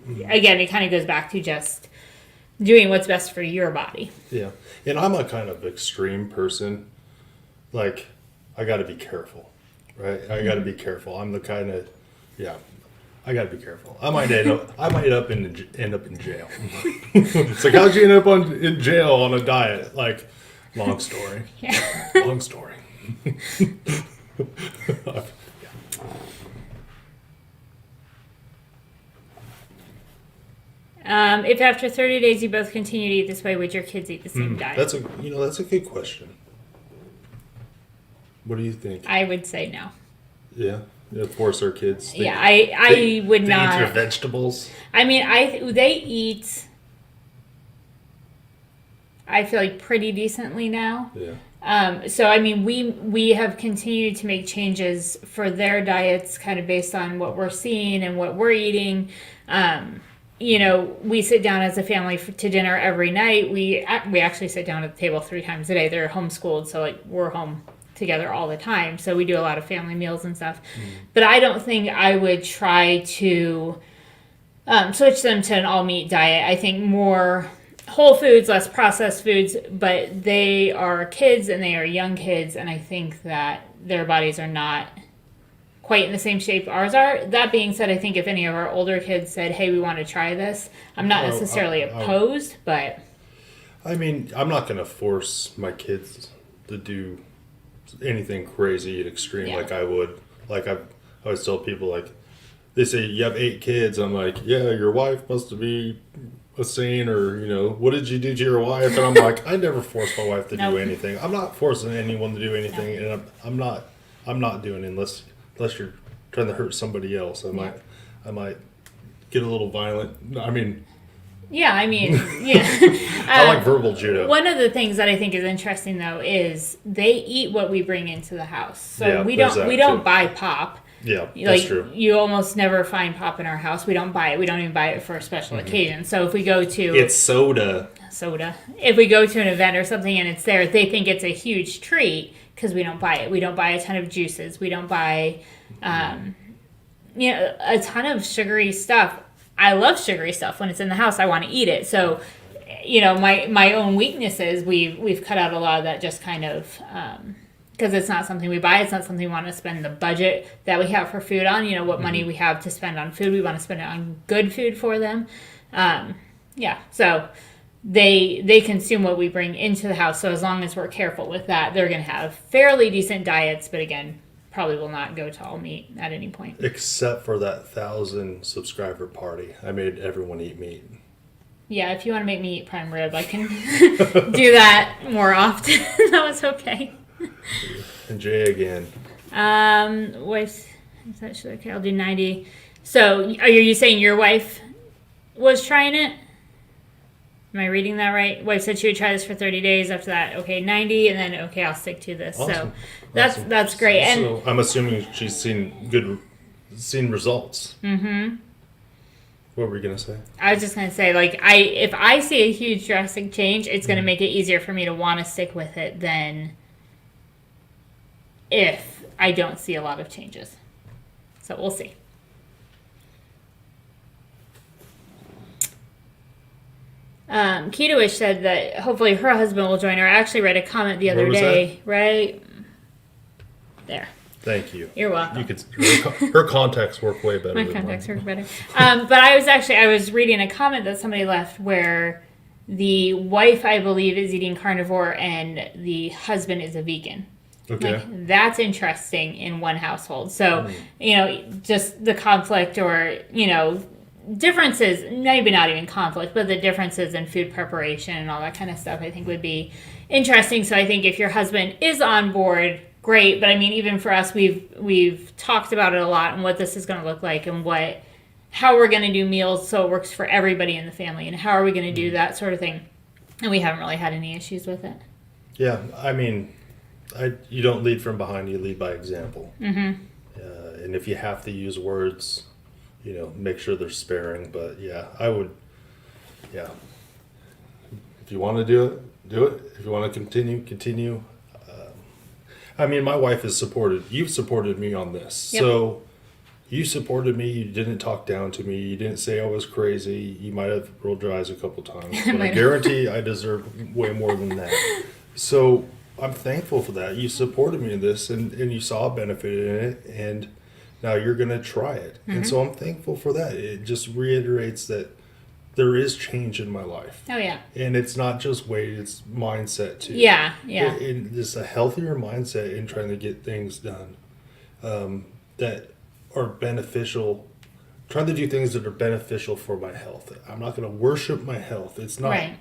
Again, it kind of goes back to just doing what's best for your body. Yeah. And I'm a kind of extreme person. Like, I got to be careful, right? I got to be careful. I'm the kind of, I got to be careful. I might end up in jail. It's like, how'd you end up in jail on a diet? Like, long story. Yeah. Long story. If after 30 days you both continue to eat this way, would your kids eat the same diet? That's a good question. What do you think? I would say no. Yeah, force our kids. I would not. Eat your vegetables. I mean, they eat. I feel like pretty decently now. Yeah. So I mean, we have continued to make changes for their diets, kind of based on what we're seeing and what we're eating. We sit down as a family to dinner every night. We actually sit down at the table 3 times a day. They're homeschooled, so like we're home together all the time. So we do a lot of family meals and stuff. But I don't think I would try to switch them to an all-meat diet. I think more whole foods, less processed foods. But they are kids and they are young kids, and I think that their bodies are not quite in the same shape ours are. That being said, I think if any of our older kids said, hey, we want to try this, I'm not necessarily opposed, but... I mean, I'm not going to force my kids to do anything crazy and extreme like I would. Like, I always tell people, like, they say, you have 8 kids. I'm like, yeah, your wife must be a saint, or, what did you do to your wife? And I'm like, I never force my wife to do anything. I'm not forcing anyone to do anything, and I'm not doing it unless you're trying to hurt somebody else. I might get a little violent. I mean, yeah. I like verbal judo. One of the things that I think is interesting, though, is they eat what we bring into the house. So we don't buy pop. Yeah, that's true. You almost never find pop in our house. We don't buy it. We don't even buy it for a special occasion. So if we go to... It's soda. If we go to an event or something and it's there, they think it's a huge treat because we don't buy it. We don't buy a ton of juices. We don't buy, a ton of sugary stuff. I love sugary stuff. When it's in the house, I want to eat it. So, my own weaknesses, we've cut out a lot of that just kind of... because it's not something we buy. It's not something we want to spend the budget that we have for food on. What money we have to spend on food. We want to spend it on good food for them. So they consume what we bring into the house. So as long as we're careful with that, they're going to have fairly decent diets. But again, probably will not go to all meat at any point. Except for that 1,000 subscriber party. I made everyone eat meat. Yeah, if you want to make me eat prime rib, I can do that more often. That was okay. And Jay again. Wife, is that okay? I'll do 90. So, are you saying your wife was trying it? Am I reading that right? Wife said she would try this for 30 days. After that, okay, 90, and then okay, I'll stick to this. Awesome. So that's great. And so I'm assuming she's seen results. Mm-hmm. What were you gonna say? I was just gonna say, if I see a huge drastic change, it's gonna make it easier for me to want to stick with it than if I don't see a lot of changes. So we'll see. Ketoish said that hopefully her husband will join her. I actually read a comment the other day. That? Right there. Thank you. You're welcome. You could. Her contacts work way better. My contacts work better. But I was reading a comment that somebody left where the wife, I believe, is eating carnivore and the husband is a vegan. Okay. Like, that's interesting in one household. So, just the conflict or, differences, maybe not even conflict, but the differences in food preparation and all that kind of stuff, I think would be interesting. So I think if your husband is on board, great. But I mean, even for us, we've talked about it a lot and what this is going to look like and how we're going to do meals so it works for everybody in the family and how are we going to do that sort of thing. And we haven't really had any issues with it. Yeah, I mean, you don't lead from behind, you lead by example. Mm-hmm. And if you have to use words, make sure they're sparing. But yeah, I would, yeah. If you want to do it, do it. If you want to continue. I mean, my wife has you've supported me on this. Yep. So you supported me. You didn't talk down to me. You didn't say I was crazy. You might have rolled your eyes a couple times. But I guarantee I deserve way more than that. So I'm thankful for that. You supported me in this and you saw a benefit in it. And now you're going to try it. Mm-hmm. And so I'm thankful for that. It just reiterates that there is change in my life. Oh, yeah. And it's not just weight, it's mindset too. Yeah. And just a healthier mindset in trying to get things done that are beneficial. Trying to do things that are beneficial for my health. I'm not going to worship my health. It's not, right.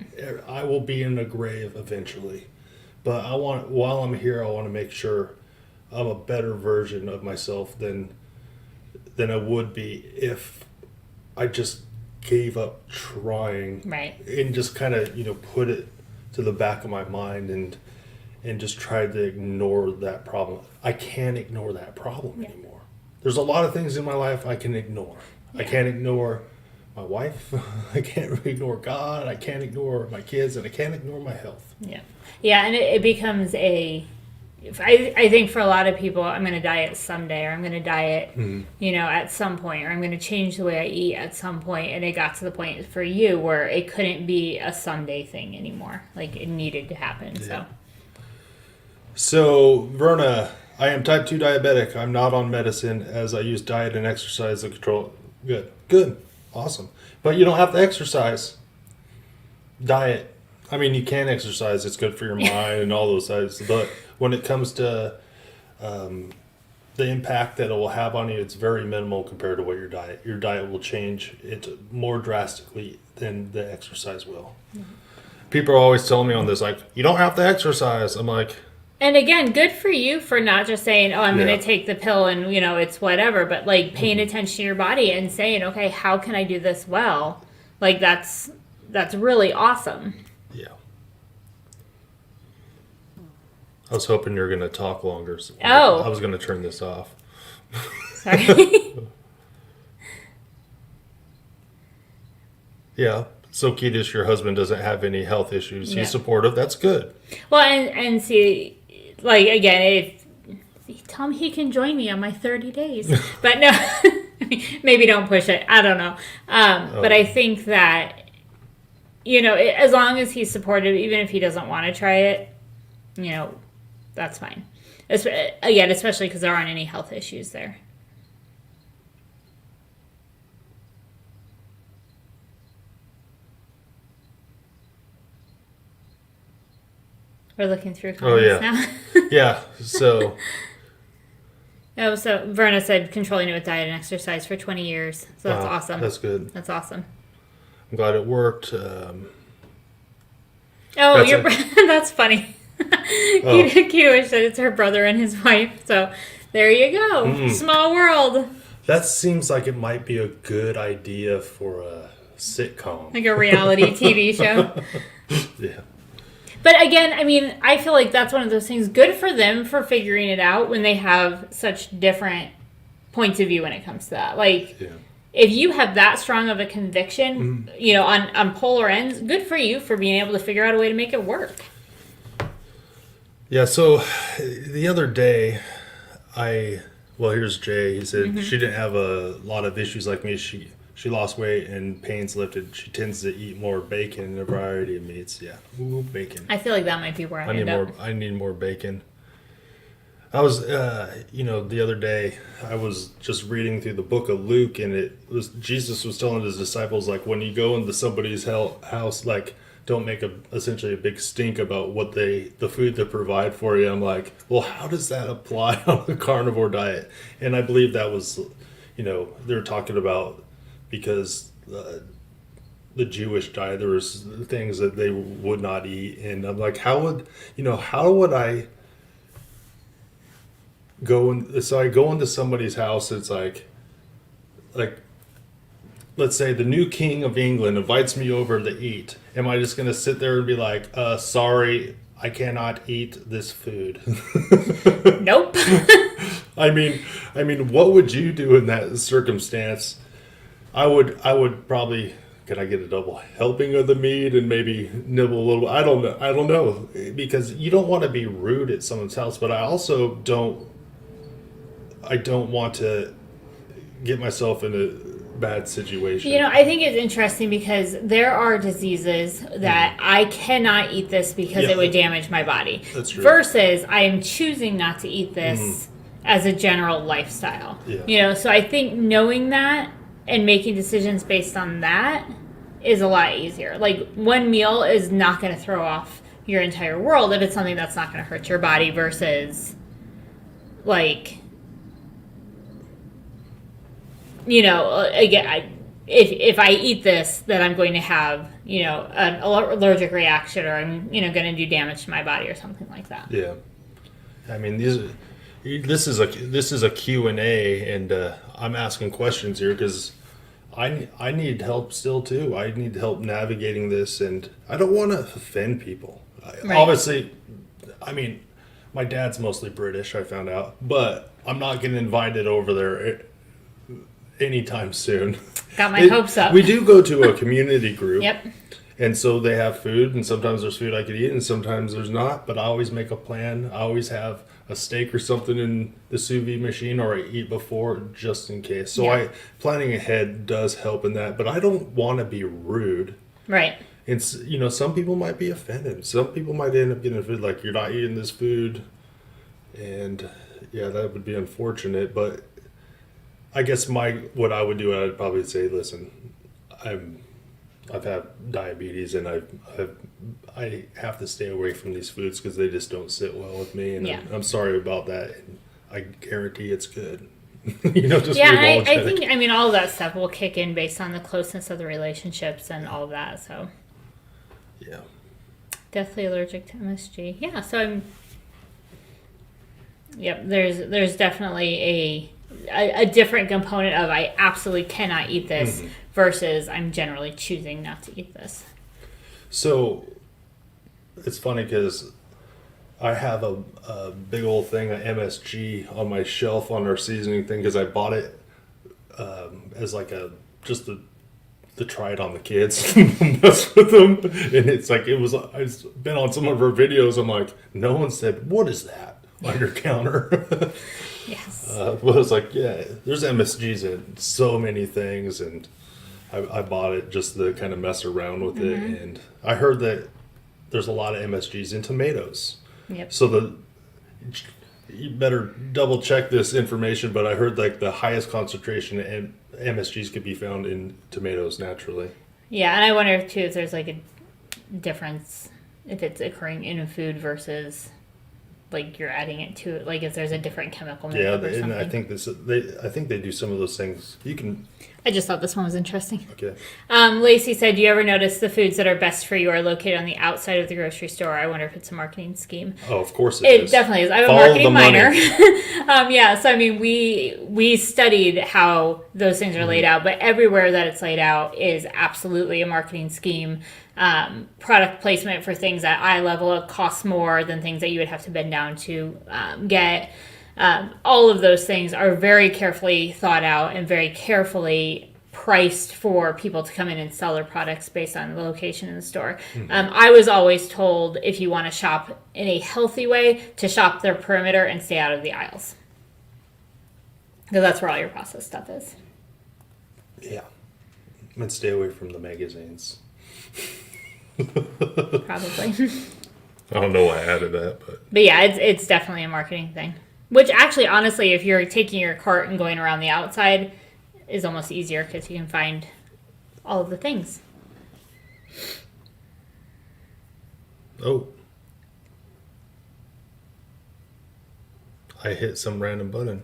I will be in a grave eventually. But while I'm here, I want to make sure I'm a better version of myself than I would be if I just gave up trying, right? And just kind of put it to the back of my mind and just tried to ignore that problem. I can't ignore that problem anymore. There's a lot of things in my life I can ignore. Yeah. I can't ignore my wife. I can't ignore God. I can't ignore my kids, and I can't ignore my health. Yeah, and it becomes I think for a lot of people, I'm going to diet someday, or I'm going to diet, at some point, or I'm going to change the way I eat at some point. And it got to the point for you where it couldn't be a someday thing anymore. Like, it needed to happen. Yeah. So, Verna, I am type 2 diabetic. I'm not on medicine as I use diet and exercise to control. Good. Awesome. But you don't have to exercise. Diet. I mean, you can exercise. It's good for your mind and all those sides. But when it comes to the impact that it will have on you, it's very minimal compared to what your diet will change it more drastically than the exercise will. Mm-hmm. People are always telling me on this, like, you don't have to exercise. I'm like... And again, good for you for not just saying, oh, I'm going to take the pill and, it's whatever. But, like, paying attention to your body and saying, okay, how can I do this well? Like, that's really awesome. Yeah. I was hoping you were going to talk longer. So I was going to turn this off. Sorry. Yeah. So, Keetish, your husband doesn't have any health issues. He's supportive. That's good. Well, and see, like, again, if tell him he can join me on my 30 days. But no, maybe don't push it. I don't know. But I think that, as long as he's supportive, even if he doesn't want to try it, that's fine. Again, especially because there aren't any health issues there. We're looking through comments now. Yeah, so... so Verna said controlling it with diet and exercise for 20 years. So that's awesome. That's good. That's awesome. I'm glad it worked. That's funny. Keto said it's her brother and his wife. So there you go. Mm. Small world. That seems like it might be a good idea for a sitcom. Like a reality TV show. Yeah. But again, I mean, I feel like that's one of those things. Good for them for figuring it out when they have such different points of view when it comes to that. Like, if you have that strong of a conviction, on polar ends, good for you for being able to figure out a way to make it work. Yeah, so the other day, here's Jay. He said she didn't have a lot of issues like me. She lost weight and pains lifted. She tends to eat more bacon and a variety of meats. Yeah, bacon. I feel like that might be where I end up. I need more bacon. I was, the other day, I was just reading through the book of Luke, and Jesus was telling his disciples, like, when you go into somebody's house, like, don't make essentially a big stink about what the food they provide for you. I'm like, well, how does that apply on a carnivore diet? And I believe that was, they're talking about because the Jewish diet, there was things that they would not eat, and I'm like, how would I go in? So I go into somebody's house. It's like let's say the new king of England invites me over to eat. Am I just going to sit there and be like, sorry, I cannot eat this food? Nope. I mean, what would you do in that circumstance? I would probably, can I get a double helping of the meat and maybe nibble a little? I don't know, because you don't want to be rude at someone's house, but I also don't want to get myself in a bad situation. I think it's interesting because there are diseases that I cannot eat this because it would damage my body. That's true. Versus I am choosing not to eat this as a general lifestyle. Yeah. So I think knowing that and making decisions based on that is a lot easier. Like, one meal is not going to throw off your entire world if it's something that's not going to hurt your body versus, like, again, if I eat this, then I'm going to have, an allergic reaction, or I'm, going to do damage to my body or something like that. Yeah. I mean, this is a Q&A, and I'm asking questions here because I need help still too. I need help navigating this, and I don't want to offend people. Right. Obviously, I mean, my dad's mostly British, I found out, but I'm not getting invited over there anytime soon. Got my hopes up. We do go to a community group. Yep. And so they have food, and sometimes there's food I could eat, and sometimes there's not. But I always make a plan. I always have a steak or something in the sous vide machine, or I eat before just in case. So planning ahead does help in that. But I don't want to be rude. Right. And some people might be offended. Some people might end up getting offended, like, you're not eating this food, and yeah, that would be unfortunate. But I guess what I would do, I'd probably say, listen, I've had diabetes, and I have to stay away from these foods because they just don't sit well with me, and I'm sorry about that. And I guarantee it's good. Just I think all of that stuff will kick in based on the closeness of the relationships and all of that. So yeah, deathly allergic to MSG. Yeah, so I'm. Yep, there's definitely a different component of I absolutely cannot eat this versus I'm generally choosing not to eat this. So it's funny because I have a big old thing of MSG on my shelf on our seasoning thing because I bought it as like just to try it on the kids, mess with them, and it's like I've been on some of her videos. I'm like, no one said, what is that on your counter? Yes. But it's like, yeah, there's MSGs in so many things, and I bought it just to kind of mess around with it. And I heard that there's a lot of MSGs in tomatoes. Yep. So you better double check this information, but I heard like the highest concentration of MSGs could be found in tomatoes naturally. Yeah, and I wonder too if there's like a difference if it's occurring in a food versus like you're adding it to it, like if there's a different chemical makeup or something. And I think they do some of those things. I just thought this one was interesting. Okay. Lacey said, do you ever notice the foods that are best for you are located on the outside of the grocery store? I wonder if it's a marketing scheme. Oh, of course it is. It definitely is. I'm Follow a marketing minor. money. So I mean, we studied how those things are laid out, but everywhere that it's laid out is absolutely a marketing scheme. Product placement for things at eye level costs more than things that you would have to bend down to get. All of those things are very carefully thought out and very carefully priced for people to come in and sell their products based on the location in the store. I was always told, if you want to shop in a healthy way, to shop their perimeter and stay out of the aisles, because that's where all your processed stuff is. Yeah, and stay away from the magazines. Probably. I don't know why I added that, but yeah, it's definitely a marketing thing. Which actually, honestly, if you're taking your cart and going around the outside, is almost easier because you can find all of the things. Oh. I hit some random button.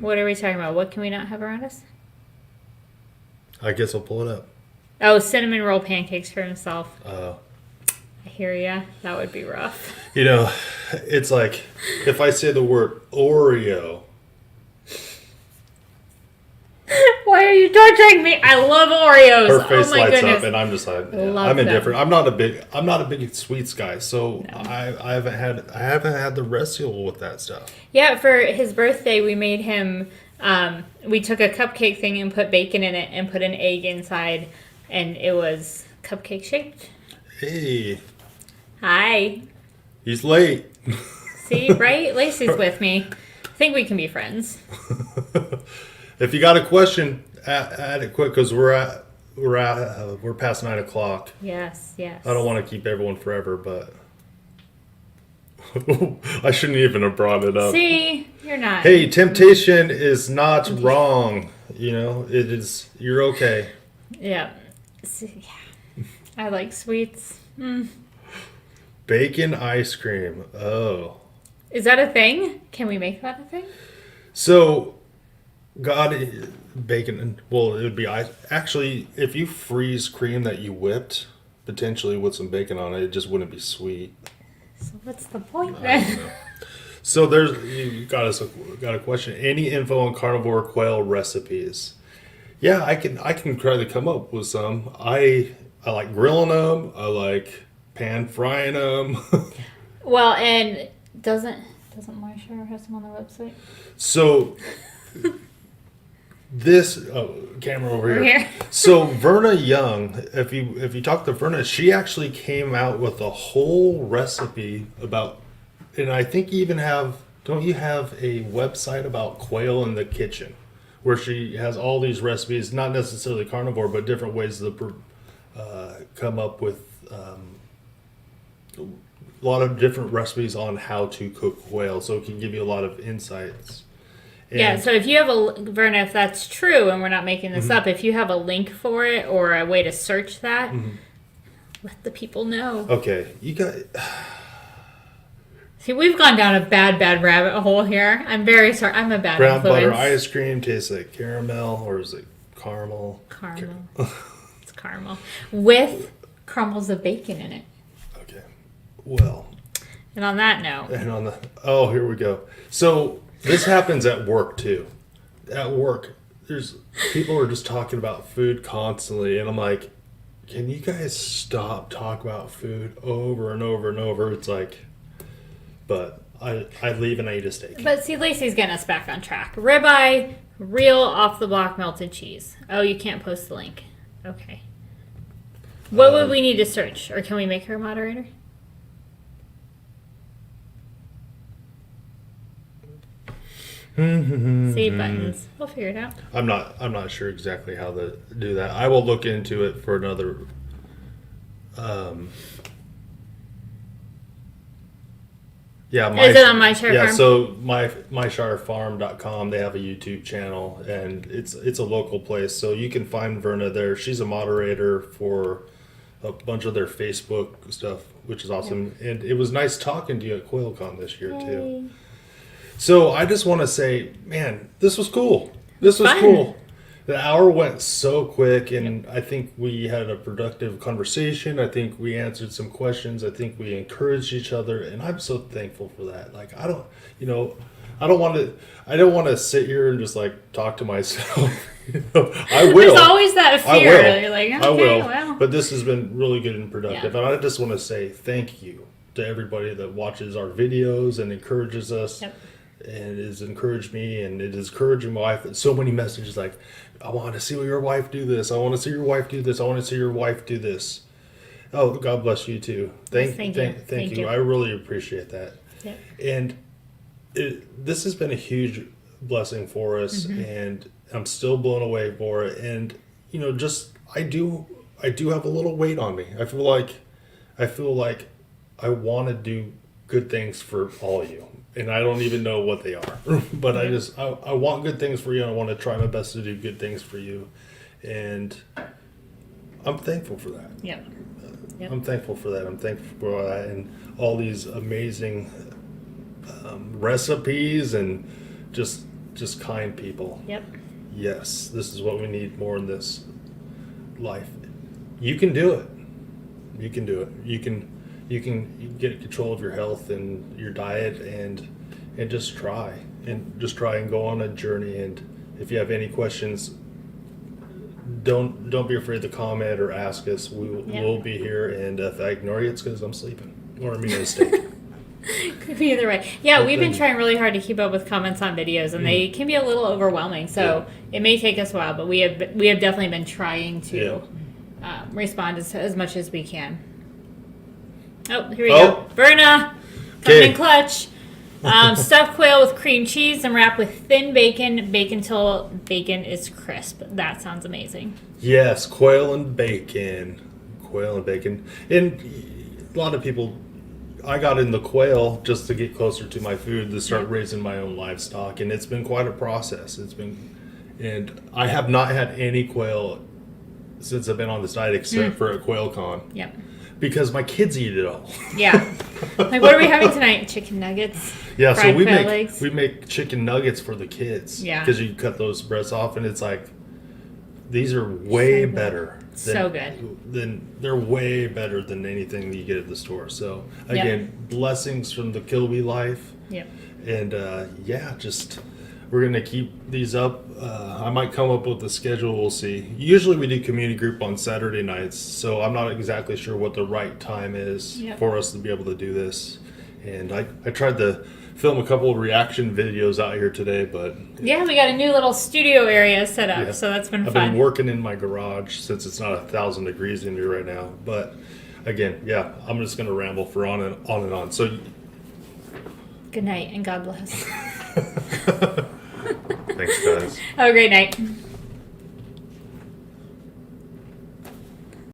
What are we talking about? What can we not have around us? I guess I'll pull it up. Oh, cinnamon roll pancakes for himself. Oh. I hear ya. That would be rough. You know, it's like if I say the word Oreo. Why are you torturing me? I love Oreos. Her face oh my lights goodness. up, and I'm just like, Love I'm them. indifferent. I'm not a big sweets guy, so No. I haven't had the wrestle with that stuff. Yeah, for his birthday, we made him. We took a cupcake thing and put bacon in it and put an egg inside, and it was cupcake shaped. Hey, Hi. he's late. See, right? Lacey's with me. I think we can be friends. If you got a question, add it quick because we're past 9 o'clock. Yes, yes. I don't want to keep everyone forever, but I shouldn't even have brought it up. See, you're not. Hey, temptation is not wrong. You know, it is. You're okay. Yeah. See, yeah. I like sweets. Bacon ice cream. Oh. Is that a thing? Can we make that a thing? So, bacon. Well, it would be ice. Actually, if you freeze cream that you whipped, potentially with some bacon on it, it just wouldn't be sweet. So what's the point I then? don't know. So you got a question. Any info on carnivore quail recipes? Yeah, I can try to come up with some. I like grilling them. I like pan frying them. Well, and doesn't My Share have some on their website? So this camera over Over here. here. So Verna Young, if you talk to Verna, she actually came out with a whole recipe about, and I think you even don't you have a website about quail in the kitchen, where she has all these recipes, not necessarily carnivore, but different ways to come up with a lot of different recipes on how to cook quail, so it can give you a lot of insights. Yeah, so if you have Verna, if that's true, and we're not making this up, if you have a link for it or a way to search that, let the people know. Okay, you got. See, we've gone down a bad rabbit hole here. I'm very sorry. I'm a bad Brown influence. butter ice cream tastes like caramel, or is it caramel? Caramel. It's caramel. With crumbles of bacon in it. Okay, well. And on that note. And here we go. So this happens at work too. At work, there's people are just talking about food constantly, and I'm like, can you guys stop talking about food over and over and over? It's like, but I leave and I eat a steak. But see, Lacey's getting us back on track. Ribeye, real off the block melted cheese. Oh, you can't post the link. Okay. What would we need to search, or can we make her a moderator? See, buttons. We'll figure it out. I'm not sure exactly how to do that. I will look into it for another. Yeah, Is it on My Share yeah, Farm? so mysharefarm.com, they have a YouTube channel, and it's a local place, so you can find Verna there. She's a moderator for a bunch of their Facebook stuff, which is awesome. Yeah. And it was nice talking to you at QuailCon this year too. So I just want to say, man, this was cool. This was cool. The hour went so quick, and I think we had a productive conversation. I think we answered some questions. I think we encouraged each other, and I'm so thankful for that. Like, I don't want to sit here and just like talk to myself. I will. There's always that fear. I will. You're like, okay, I will. Well. But this has been really good and productive, Yeah. and I just want to say thank you to everybody that watches our videos and encourages us. Yep. And it has encouraged me, and it is encouraging my wife. So many messages like, I want to see your wife do this. I want to see your wife do this. I want to see your wife do this. Oh, God bless you too. Thank you. I really appreciate that. Yep. And this has been a huge blessing for us, and I'm still blown away for it. And just I do have a little weight on me. I feel like I want to do good things for all of you. And I don't even know what they are, but I want good things for you. And I want to try my best to do good things for you. And I'm thankful for that. Yep. I'm thankful for that. I'm thankful for that and all these amazing recipes and just kind people. Yep. Yes, this is what we need more in this life. You can do it. You can do it. You can get control of your health and your diet and just try and go on a journey. And if you have any questions, don't be afraid to comment or ask us. We'll be here. And if I ignore you, it's because I'm sleeping or I'm eating a steak. Could be either way. Yeah, we've been trying really hard to keep up with comments on videos, and they can be a little overwhelming. So it may take us a while, but we have definitely been trying to respond as much as we can. Oh, here we go. Verna, coming in clutch. Stuffed quail with cream cheese and wrap with thin bacon. Bacon till bacon is crisp. That sounds amazing. Yes, quail and bacon. And a lot of people, I got into quail just to get closer to my food, to start raising my own livestock, and it's been quite a process. And I have not had any quail since I've been on this diet except for a quail con. Yep. Because my kids eat it all. Yeah. Like, what are we having tonight? Chicken nuggets? Yeah, so legs? we make chicken nuggets for the kids. Yeah. Because you cut those breasts off, and it's like, these are way better. They're way better than anything you get at the store. So, again, blessings from the Kilby life. Yep. And, we're going to keep these up. I might come up with a schedule. We'll see. Usually we do community group on Saturday nights, so I'm not exactly sure what the right time is for us to be able to do this. And I tried to film a couple of reaction videos out here today, but... Yeah, we got a new little studio area set up, so that's been fun. I've been working in my garage since it's not 1,000 degrees in here right now. But, again, I'm just going to ramble for on and on. So... Good night, and God bless. Thanks, guys. Have a great night.